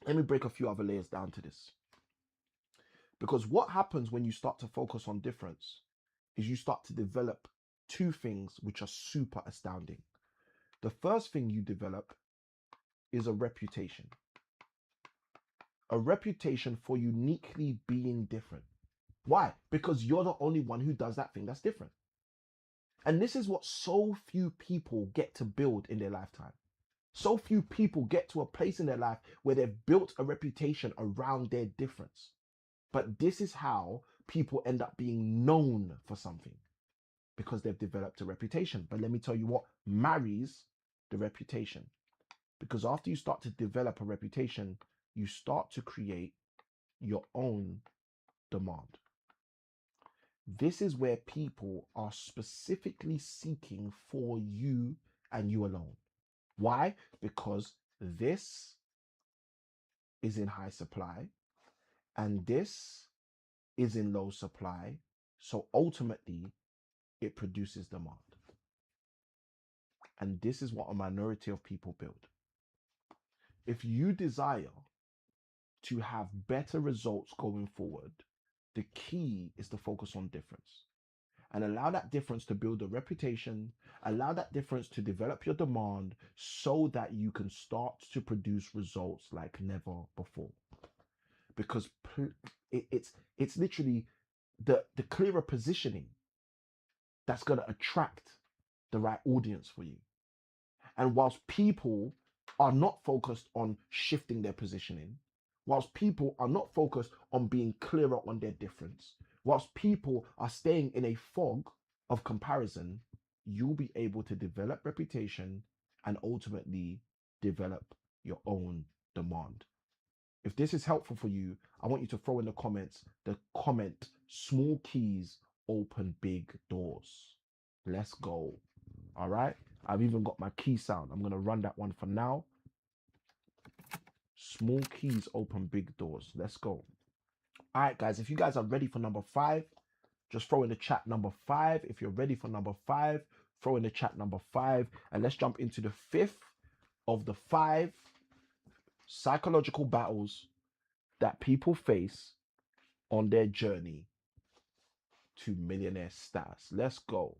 let me break a few other layers down to this. Because what happens when you start to focus on difference is you start to develop two things which are super astounding. The first thing you develop is a reputation. A reputation for uniquely being different. Why? Because you're the only one who does that thing that's different. And this is what so few people get to build in their lifetime. So few people get to a place in their life where they've built a reputation around their difference. But this is how people end up being known for something, because they've developed a reputation. But let me tell you what marries the reputation. Because after you start to develop a reputation, you start to create your own demand. This is where people are specifically seeking for you and you alone. Why? Because this is in high supply and this is in low supply. So ultimately, it produces demand. And this is what a minority of people build. If you desire to have better results going forward, the key is to focus on difference and allow that difference to build a reputation, allow that difference to develop your demand so that you can start to produce results like never before. Because it's literally the clearer positioning that's going to attract the right audience for you. And whilst people are not focused on shifting their positioning, whilst people are not focused on being clearer on their difference, whilst people are staying in a fog of comparison, you'll be able to develop reputation and ultimately develop your own demand. If this is helpful for you, I want you to throw in the comments the comment, small keys open big doors. Let's go. All right. I've even got my key sound. I'm going to run that one for now. Small keys open big doors. Let's go. All right, guys. If you guys are ready for number 5, just throw in the chat number 5. If you're ready for number 5, throw in the chat number 5. And let's jump into the 5th of the 5 psychological battles that people face on their journey to millionaire status. Let's go.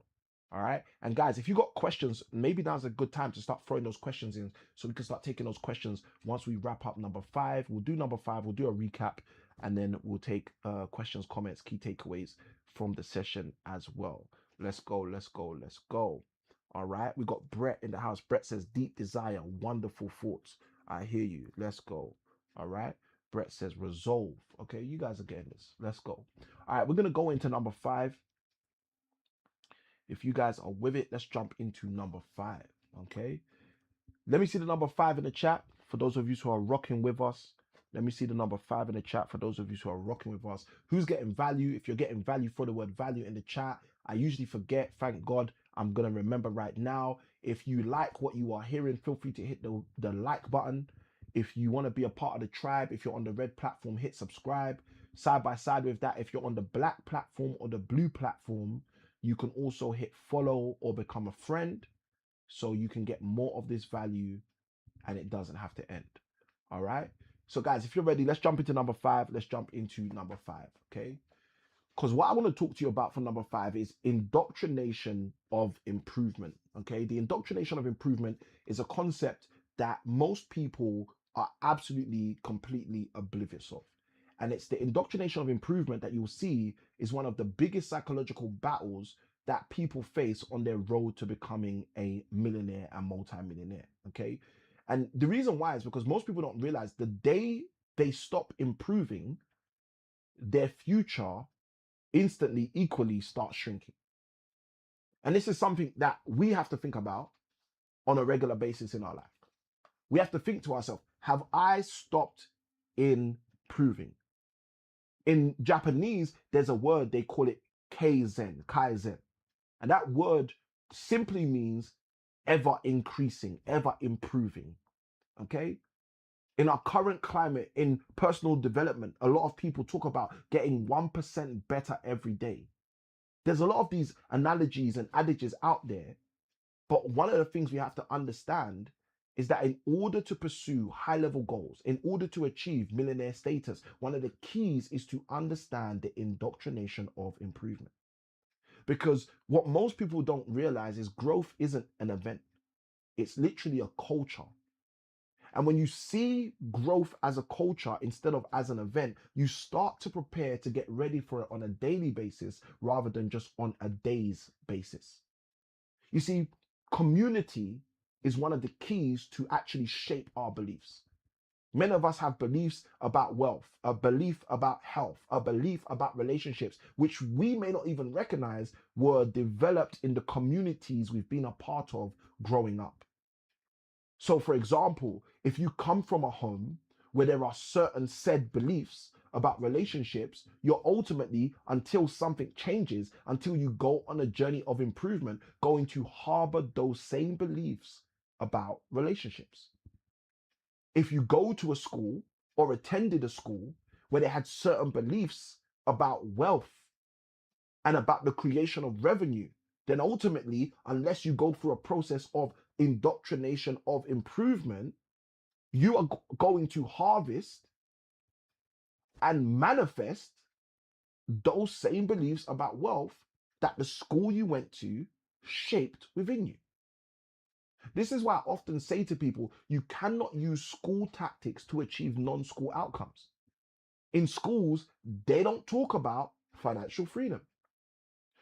All right. And guys, if you got questions, maybe now's a good time to start throwing those questions in so we can start taking those questions once we wrap up number 5. We'll do number 5, we'll do a recap, and then we'll take questions, comments, key takeaways from the session as well. Let's go, let's go, let's go. All right. We got Brett in the house. Brett says, deep desire, wonderful thoughts. I hear you. Let's go. All right. Brett says, resolve. Okay, you guys are getting this. Let's go. All right, we're going to go into number 5. If you guys are with it, let's jump into number 5. Okay. Let me see the number 5 in the chat for those of you who are rocking with us. Let me see the number 5 in the chat for those of you who are rocking with us. Who's getting value? If you're getting value, throw the word value in the chat. I usually forget. Thank God. I'm going to remember right now. If you like what you are hearing, feel free to hit the like button. If you want to be a part of the tribe, if you're on the red platform, hit subscribe. Side by side with that, if you're on the black platform or the blue platform, you can also hit follow or become a friend so you can get more of this value and it doesn't have to end. All right. So guys, if you're ready, let's jump into number 5. Let's jump into number 5. Okay. Because what I want to talk to you about for number 5 is indoctrination of improvement. Okay. The indoctrination of improvement is a concept that most people are absolutely, completely oblivious of. And it's the indoctrination of improvement that you'll see is one of the biggest psychological battles that people face on their road to becoming a millionaire and multi-millionaire. Okay. And the reason why is because most people don't realize the day they stop improving, their future instantly equally starts shrinking. And this is something that we have to think about on a regular basis in our life. We have to think to ourselves, have I stopped improving? In Japanese, there's a word, they call it kaizen. And that word simply means ever increasing, ever improving. Okay? In our current climate, in personal development, a lot of people talk about getting 1% better every day. There's a lot of these analogies and adages out there, but one of the things we have to understand is that in order to pursue high-level goals, in order to achieve millionaire status, one of the keys is to understand the indoctrination of improvement. Because what most people don't realize is growth isn't an event. It's literally a culture. And when you see growth as a culture instead of as an event, you start to prepare to get ready for it on a daily basis rather than just on a day's basis. You see, community is one of the keys to actually shape our beliefs. Many of us have beliefs about wealth, a belief about health, a belief about relationships, which we may not even recognize were developed in the communities we've been a part of growing up. So, for example, if you come from a home where there are certain said beliefs about relationships, you're ultimately, until something changes, until you go on a journey of improvement, going to harbor those same beliefs about relationships. If you go to a school or attended a school where they had certain beliefs about wealth and about the creation of revenue, then ultimately, unless you go through a process of indoctrination of improvement, you are going to harvest and manifest those same beliefs about wealth that the school you went to shaped within you. This is why I often say to people, you cannot use school tactics to achieve non-school outcomes. In schools, they don't talk about financial freedom.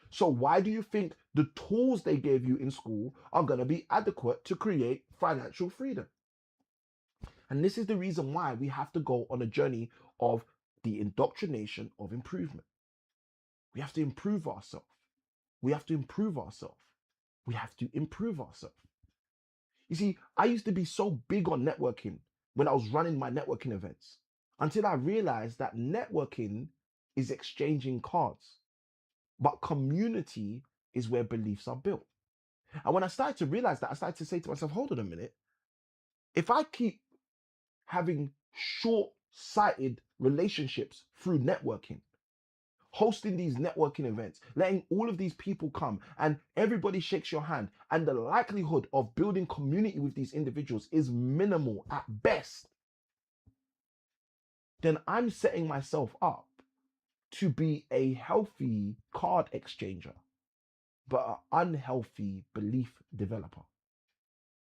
So why do you think the tools they gave you in school are going to be adequate to create financial freedom? And this is the reason why we have to go on a journey of the indoctrination of improvement. We have to improve ourselves. We have to improve ourselves. We have to improve ourselves. You see, I used to be so big on networking when I was running my networking events until I realized that networking is exchanging cards, but community is where beliefs are built. And when I started to realize that, I started to say to myself, hold on a minute. If I keep having short-sighted relationships through networking, hosting these networking events, letting all of these people come and everybody shakes your hand, and the likelihood of building community with these individuals is minimal at best, then I'm setting myself up to be a healthy card exchanger, but an unhealthy belief developer.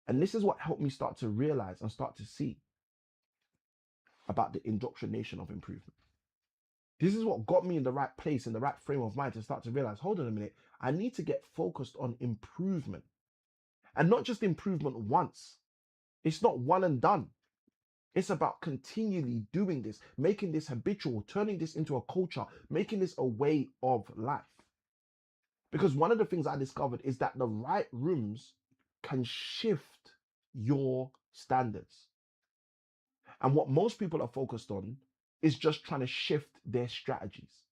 And this is what helped me start to realize and start to see about the indoctrination of improvement. This is what got me in the right place, in the right frame of mind to start to realize, hold on a minute, I need to get focused on improvement. And not just improvement once. It's not one and done. It's about continually doing this, making this habitual, turning this into a culture, making this a way of life. Because one of the things I discovered is that the right rooms can shift your standards. And what most people are focused on is just trying to shift their strategies.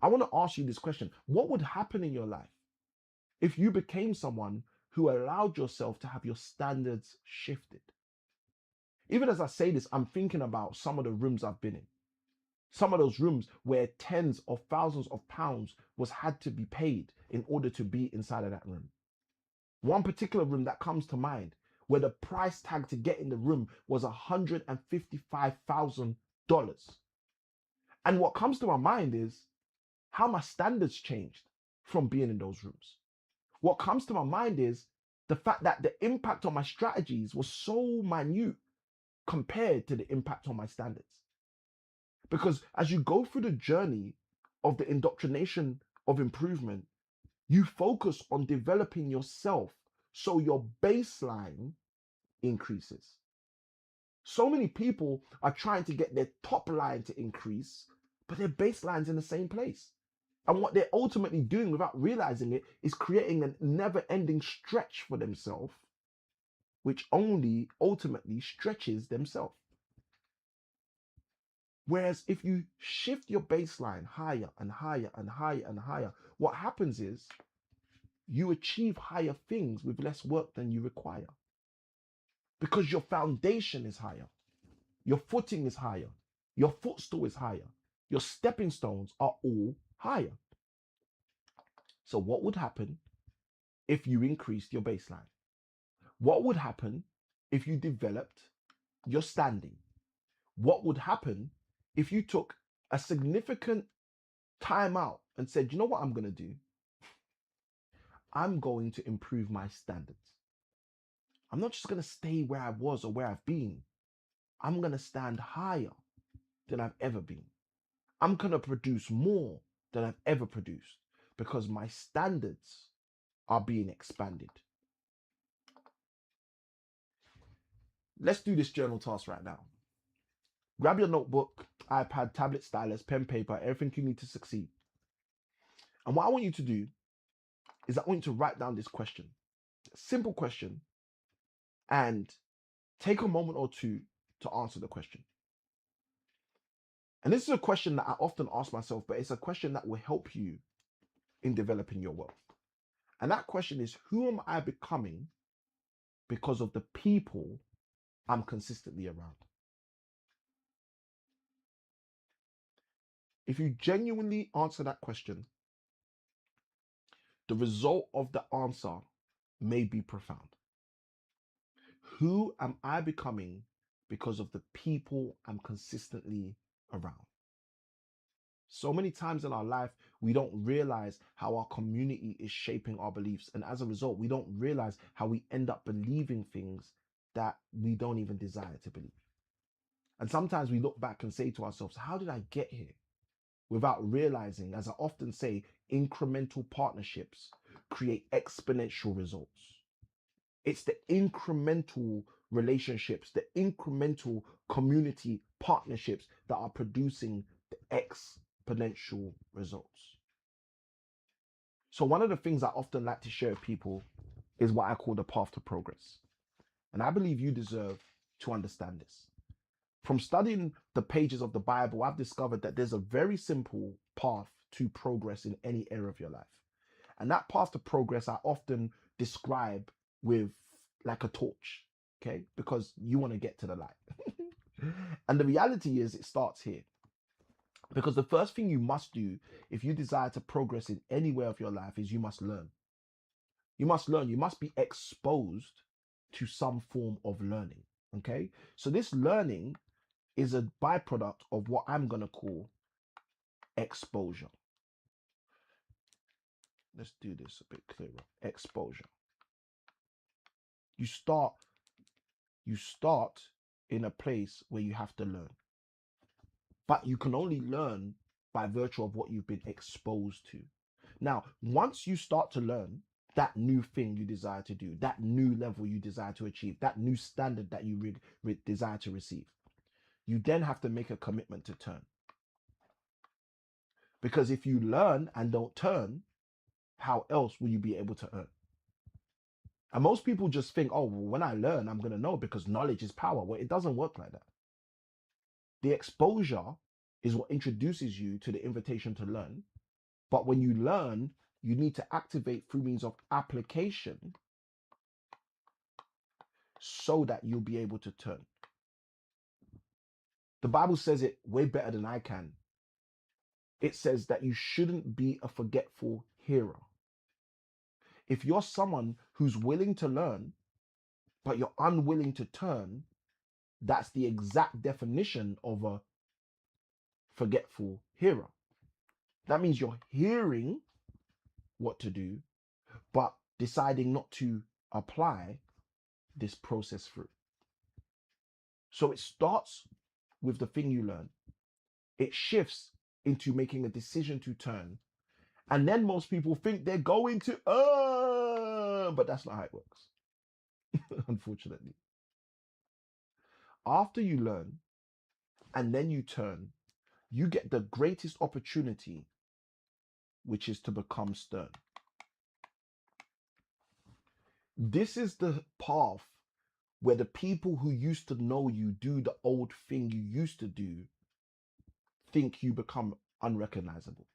I want to ask you this question. What would happen in your life if you became someone who allowed yourself to have your standards shifted? Even as I say this, I'm thinking about some of the rooms I've been in. Some of those rooms where tens of thousands of pounds had to be paid in order to be inside of that room. One particular room that comes to mind where the price tag to get in the room was $155,000. And what comes to my mind is how my standards changed from being in those rooms. What comes to my mind is the fact that the impact on my strategies was so minute compared to the impact on my standards. Because as you go through the journey of the indoctrination of improvement, you focus on developing yourself so your baseline increases. So many people are trying to get their top line to increase, but their baseline's in the same place. And what they're ultimately doing without realizing it is creating a never-ending stretch for themselves, which only ultimately stretches themselves. Whereas if you shift your baseline higher and higher and higher and higher, what happens is you achieve higher things with less work than you require. Because your foundation is higher, your footing is higher, your footstool is higher, your stepping stones are all higher. So what would happen if you increased your baseline? What would happen if you developed your standing? What would happen if you took a significant time out and said, you know what I'm going to do? I'm going to improve my standards. I'm not just going to stay where I was or where I've been. I'm going to stand higher than I've ever been. I'm going to produce more than I've ever produced because my standards are being expanded. Let's do this journal task right now. Grab your notebook, iPad, tablet, stylus, pen, paper, everything you need to succeed. And what I want you to do is I want you to write down this question, a simple question, and take a moment or two to answer the question. And this is a question that I often ask myself, but it's a question that will help you in developing your wealth. And that question is, who am I becoming because of the people I'm consistently around? If you genuinely answer that question, the result of the answer may be profound. Who am I becoming because of the people I'm consistently around? So many times in our life, we don't realize how our community is shaping our beliefs. And as a result, we don't realize how we end up believing things that we don't even desire to believe. And sometimes we look back and say to ourselves, how did I get here? without realizing, as I often say, incremental partnerships create exponential results. It's the incremental relationships, the incremental community partnerships that are producing the exponential results. So one of the things I often like to share with people is what I call the path to progress. And I believe you deserve to understand this. From studying the pages of the Bible, I've discovered that there's a very simple path to progress in any area of your life. And that path to progress I often describe with like a torch, okay? Because you want to get to the light. And the reality is it starts here. Because the first thing you must do if you desire to progress in any way of your life is you must learn. You must learn. You must be exposed to some form of learning, okay? So this learning is a byproduct of what I'm going to call exposure. Let's do this a bit clearer. Exposure. You start in a place where you have to learn. But you can only learn by virtue of what you've been exposed to. Now, once you start to learn that new thing you desire to do, that new level you desire to achieve, that new standard that you desire to receive, you then have to make a commitment to turn. Because if you learn and don't turn, how else will you be able to earn? And most people just think, oh, well, when I learn, I'm going to know because knowledge is power. Well, it doesn't work like that. The exposure is what introduces you to the invitation to learn. But when you learn, you need to activate through means of application so that you'll be able to turn. The Bible says it way better than I can. It says that you shouldn't be a forgetful hearer. If you're someone who's willing to learn, but you're unwilling to turn, that's the exact definition of a forgetful hearer. That means you're hearing what to do, but deciding not to apply this process through. So it starts with the thing you learn. It shifts into making a decision to turn. And then most people think they're going to earn, but that's not how it works, unfortunately. After you learn and then you turn, you get the greatest opportunity, which is to become stern. This is the path where the people who used to know you do the old thing you used to do think you become unrecognizable.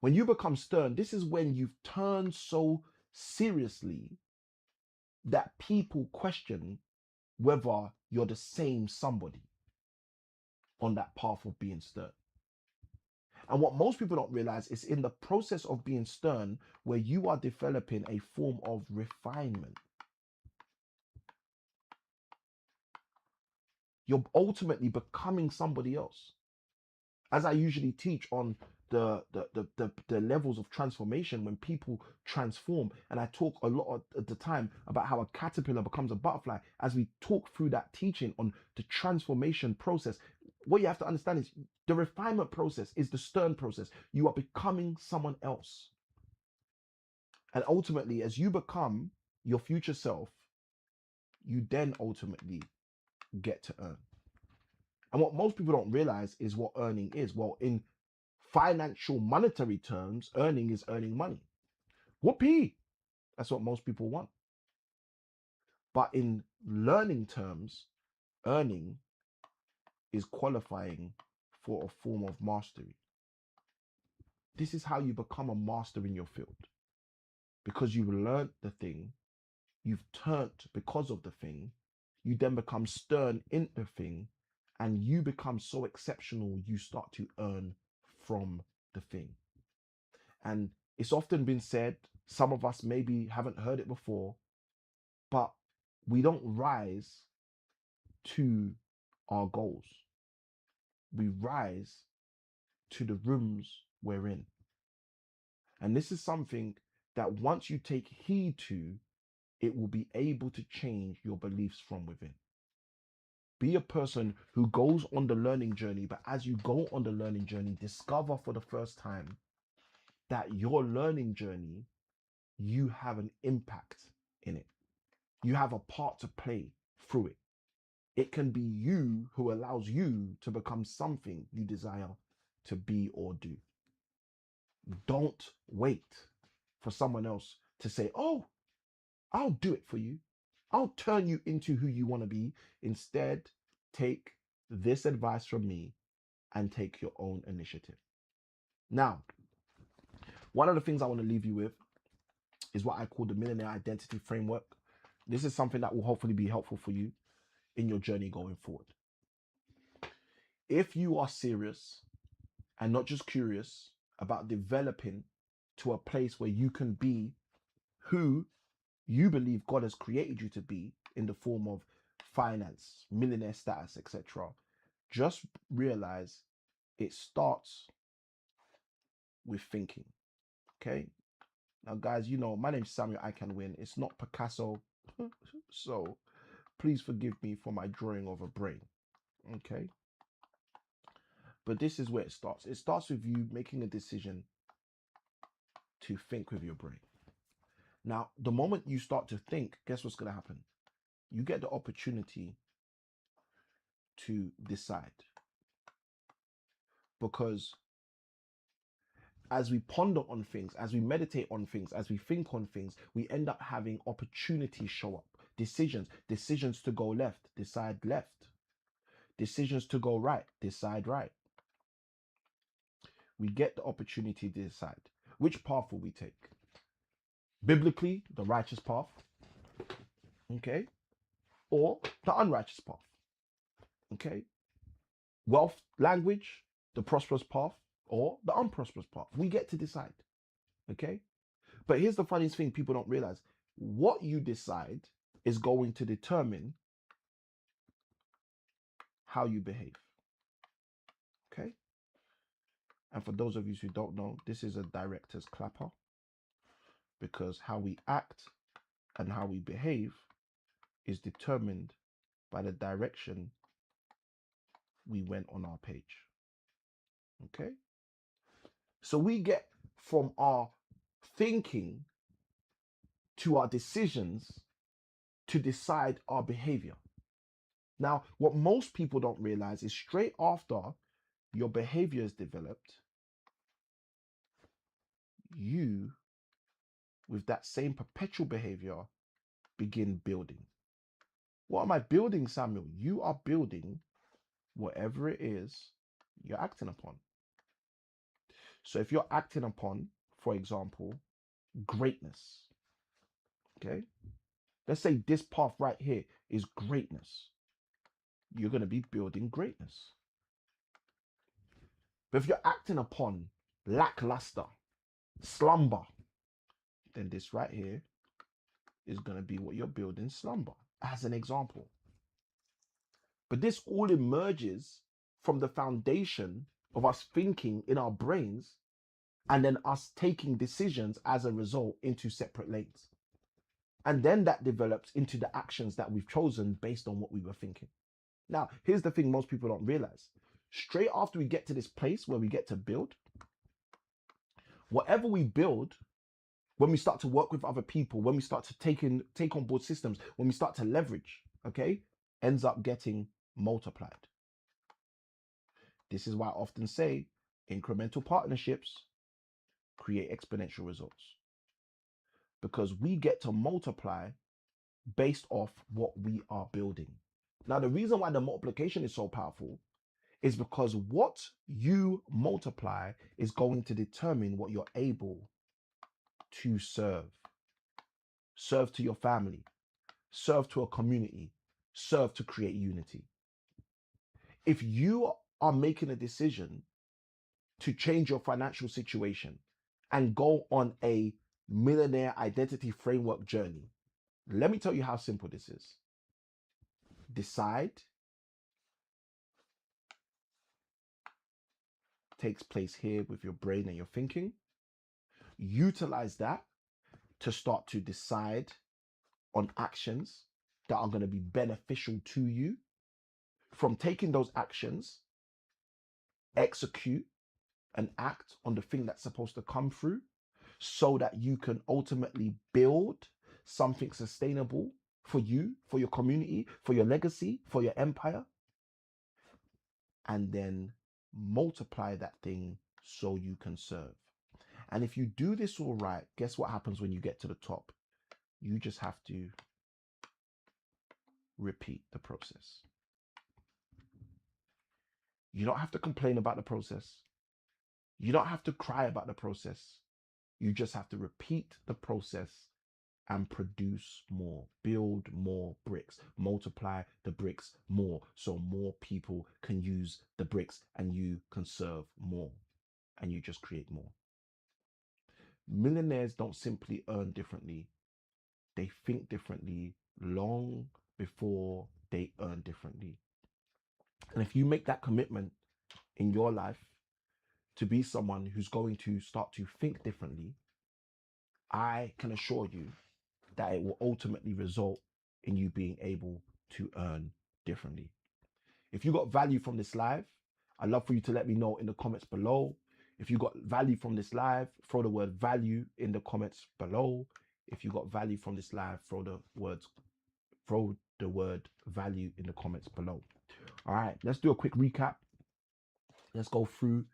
When you become stern, this is when you've turned so seriously that people question whether you're the same somebody on that path of being stern. And what most people don't realize is in the process of being stern, where you are developing a form of refinement. You're ultimately becoming somebody else. As I usually teach on the levels of transformation when people transform, and I talk a lot at the time about how a caterpillar becomes a butterfly. As we talk through that teaching on the transformation process, what you have to understand is the refinement process is the stern process. You are becoming someone else. And ultimately, as you become your future self, you then ultimately get to earn. And what most people don't realize is what earning is. Well, in financial monetary terms, earning is earning money. Whoopee! That's what most people want. But in learning terms, earning is qualifying for a form of mastery. This is how you become a master in your field. Because you've learned the thing, you've turned because of the thing, you then become stern in the thing, and you become so exceptional, you start to earn from the thing. And it's often been said, some of us maybe haven't heard it before, but we don't rise to our goals. We rise to the rooms we're in. And this is something that once you take heed to, it will be able to change your beliefs from within. Be a person who goes on the learning journey, but as you go on the learning journey, discover for the first time that your learning journey, you have an impact in it. You have a part to play through it. It can be you who allows you to become something you desire to be or do. Don't wait for someone else to say, oh, I'll do it for you. I'll turn you into who you want to be. Instead, take this advice from me and take your own initiative. Now, one of the things I want to leave you with is what I call the Millionaire Identity Framework. This is something that will hopefully be helpful for you in your journey going forward. If you are serious and not just curious about developing to a place where you can be who you believe God has created you to be in the form of finance, millionaire status, etc., just realize it starts with thinking. Okay? Now, guys, you know, my name's Samuel I Can Win. It's not Picasso. So please forgive me for my drawing of a brain. Okay? But this is where it starts. It starts with you making a decision to think with your brain. Now, the moment you start to think, guess what's going to happen? You get the opportunity to decide. Because as we ponder on things, as we meditate on things, as we think on things, we end up having opportunities show up. Decisions to go left, decide left. Decisions to go right, decide right. We get the opportunity to decide. Which path will we take? Biblically, the righteous path, okay? Or the unrighteous path, okay? Wealth, language, the prosperous path, or the unprosperous path. We get to decide, okay? But here's the funniest thing people don't realize. What you decide is going to determine how you behave, okay? And for those of you who don't know, this is a director's clapper, because how we act and how we behave is determined by the direction we went on our page, okay? So we get from our thinking to our decisions to decide our behavior. Now, what most people don't realize is straight after your behavior is developed, you, with that same perpetual behavior, begin building. What am I building, Samuel? You are building whatever it is you're acting upon. So if you're acting upon, for example, greatness, okay? Let's say this path right here is greatness. You're going to be building greatness. But if you're acting upon lackluster, slumber, then this right here is going to be what you're building, slumber, as an example. But this all emerges from the foundation of us thinking in our brains and then us taking decisions as a result into separate lanes. And then that develops into the actions that we've chosen based on what we were thinking. Now, here's the thing most people don't realize. Straight after we get to this place where we get to build, whatever we build, when we start to work with other people, when we start to take on board systems, when we start to leverage, okay, ends up getting multiplied. This is why I often say incremental partnerships create exponential results, because we get to multiply based off what we are building. Now, the reason why the multiplication is so powerful is because what you multiply is going to determine what you're able to serve. Serve to your family, serve to a community, serve to create unity. If you are making a decision to change your financial situation and go on a millionaire identity framework journey, let me tell you how simple this is. Decide takes place here with your brain and your thinking. Utilize that to start to decide on actions that are going to be beneficial to you. from taking those actions, execute and act on the thing that's supposed to come through so that you can ultimately build something sustainable for you, for your community, for your legacy, for your empire, and then multiply that thing so you can serve. And if you do this all right, guess what happens when you get to the top? You just have to repeat the process. You don't have to complain about the process. You don't have to cry about the process. You just have to repeat the process and produce more, build more bricks, multiply the bricks more so more people can use the bricks and you can serve more and you just create more. Millionaires don't simply earn differently, they think differently long before they earn differently. And if you make that commitment in your life to be someone who's going to start to think differently, I can assure you that it will ultimately result in you being able to earn differently. If you got value from this live, I'd love for you to let me know in the comments below. If you got value from this live, throw the word value in the comments below. If you got value from this live, throw the word value in the comments below. All right, let's do a quick recap. Let's go through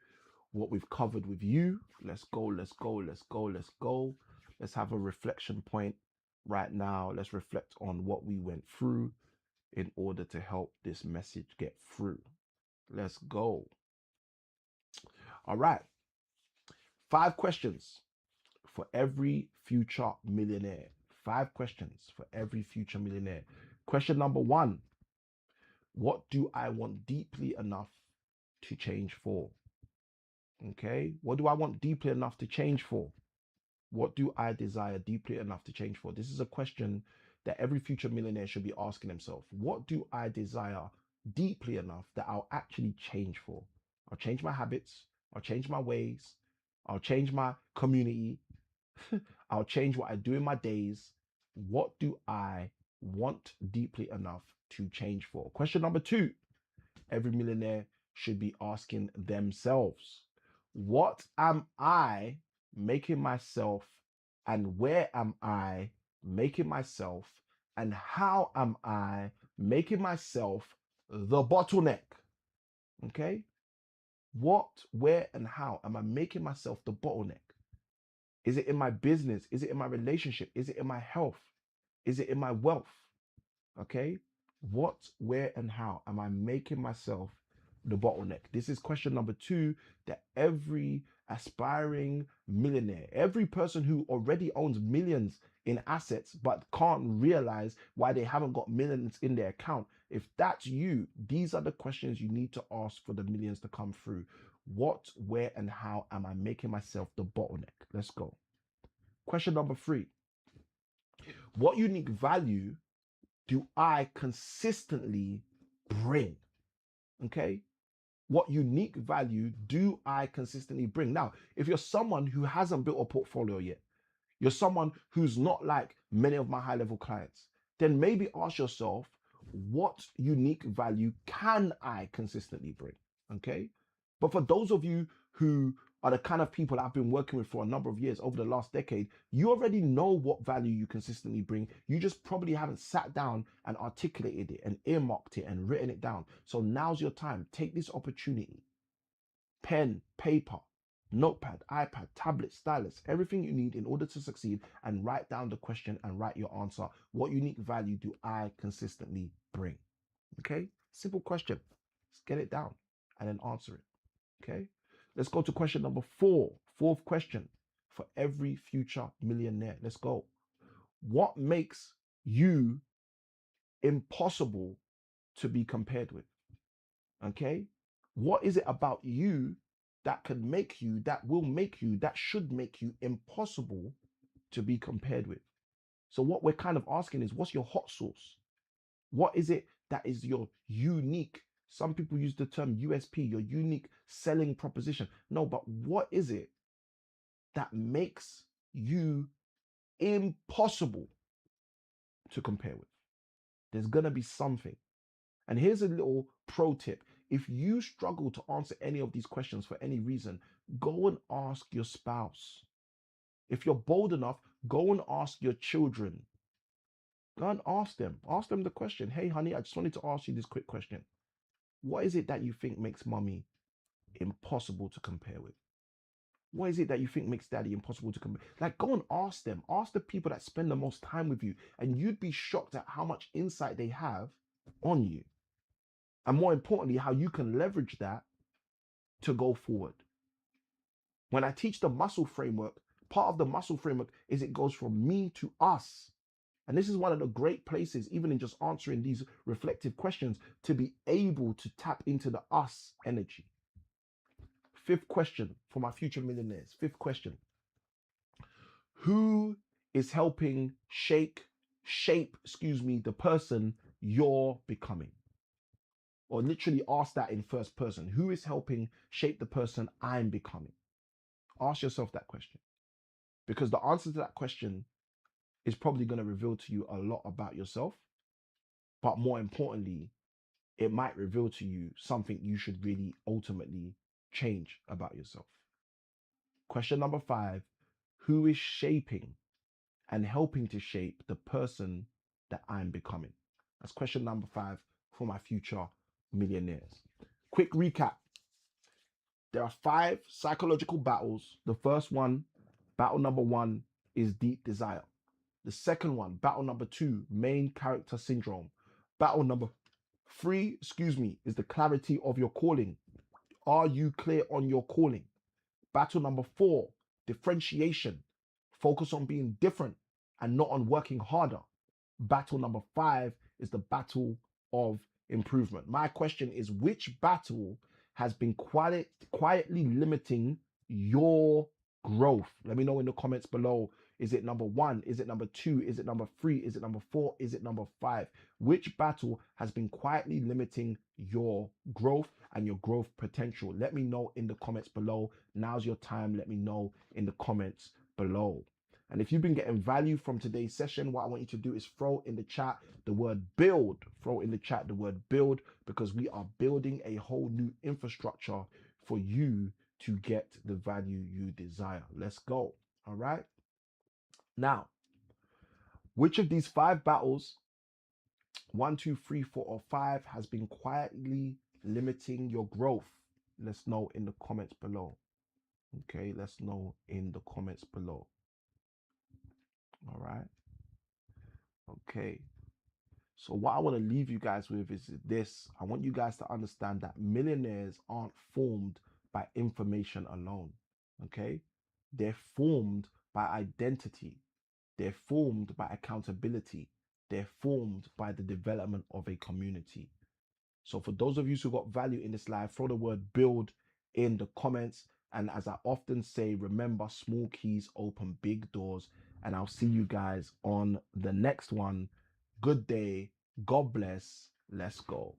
what we've covered with you. Let's go. Let's have a reflection point right now. Let's reflect on what we went through in order to help this message get through. Let's go. All right. 5 questions for every future millionaire. 5 questions for every future millionaire. Question number 1. What do I want deeply enough to change for? Okay. What do I want deeply enough to change for? What do I desire deeply enough to change for? This is a question that every future millionaire should be asking themselves. What do I desire deeply enough that I'll actually change for? I'll change my habits. I'll change my ways. I'll change my community. I'll change what I do in my days. What do I want deeply enough to change for? Question number 2. Every millionaire should be asking themselves, what am I making myself, and where am I making myself, and how am I making myself the bottleneck? Okay. What, where, and how am I making myself the bottleneck? Is it in my business? Is it in my relationship? Is it in my health? Is it in my wealth? Okay. What, where, and how am I making myself the bottleneck? This is question number 2 that every aspiring millionaire, every person who already owns millions in assets but can't realize why they haven't got millions in their account. If that's you, these are the questions you need to ask for the millions to come through. What, where, and how am I making myself the bottleneck? Let's go. Question number 3. What unique value do I consistently bring? Okay. What unique value do I consistently bring? Now, if you're someone who hasn't built a portfolio yet, you're someone who's not like many of my high level clients, then maybe ask yourself, what unique value can I consistently bring? Okay. But for those of you who are the kind of people I've been working with for a number of years over the last decade, you already know what value you consistently bring. You just probably haven't sat down and articulated it and earmarked it and written it down. So now's your time. Take this opportunity. Pen, paper, notepad, iPad, tablet, stylus, everything you need in order to succeed, and write down the question and write your answer. What unique value do I consistently bring? Okay, simple question. Let's get it down and then answer it. Okay, let's go to question number 4. 4th question for every future millionaire. Let's go. What makes you impossible to be compared with? Okay, what is it about you that can make you, that will make you, that should make you impossible to be compared with? So what we're kind of asking is, what's your hot sauce? What is it that is your unique, some people use the term USP, your unique selling proposition? No, but what is it that makes you impossible to compare with? There's going to be something. And here's a little pro tip. If you struggle to answer any of these questions for any reason, go and ask your spouse. If you're bold enough, go and ask your children. Go and ask them. Ask them the question. Hey, honey, I just wanted to ask you this quick question. What is it that you think makes mommy impossible to compare with? What is it that you think makes daddy impossible to compare? Like, go and ask them. Ask the people that spend the most time with you, and you'd be shocked at how much insight they have on you. And more importantly, how you can leverage that to go forward. When I teach the muscle framework, part of the muscle framework is it goes from me to us. And this is one of the great places, even in just answering these reflective questions, to be able to tap into the us energy. Fifth question for my future millionaires. Fifth question. Who is helping shape, the person you're becoming? Or literally ask that in first person. Who is helping shape the person I'm becoming? Ask yourself that question. Because the answer to that question is probably going to reveal to you a lot about yourself. But more importantly, it might reveal to you something you should really ultimately change about yourself. Question number 5, who is shaping and helping to shape the person that I'm becoming? That's question number 5 for my future millionaires. Quick recap. There are 5 psychological battles. The first one, battle number 1, is deep desire. The second one, battle number 2, main character syndrome. Battle number 3, is the clarity of your calling. Are you clear on your calling? Battle number 4, differentiation. Focus on being different and not on working harder. Battle number 5 is the battle of improvement. My question is, which battle has been quietly limiting your growth? Let me know in the comments below. Is it number 1? Is it number 2? Is it number 3? Is it number 4? Is it number 5? Which battle has been quietly limiting your growth and your growth potential? Let me know in the comments below. Now's your time. Let me know in the comments below. And if you've been getting value from today's session, what I want you to do is throw in the chat the word build. Throw in the chat the word build, because we are building a whole new infrastructure for you to get the value you desire. Let's go. All right. Now, which of these 5 battles, 1, 2, 3, 4, or 5, has been quietly limiting your growth? Let's know in the comments below. Okay, let's know in the comments below. All right. Okay. So what I want to leave you guys with is this. I want you guys to understand that millionaires aren't formed by information alone. Okay. They're formed by identity. They're formed by accountability. They're formed by the development of a community. So for those of you who got value in this live, throw the word build in the comments. And as I often say, remember, small keys open big doors. And I'll see you guys on the next one. Good day. God bless. Let's go.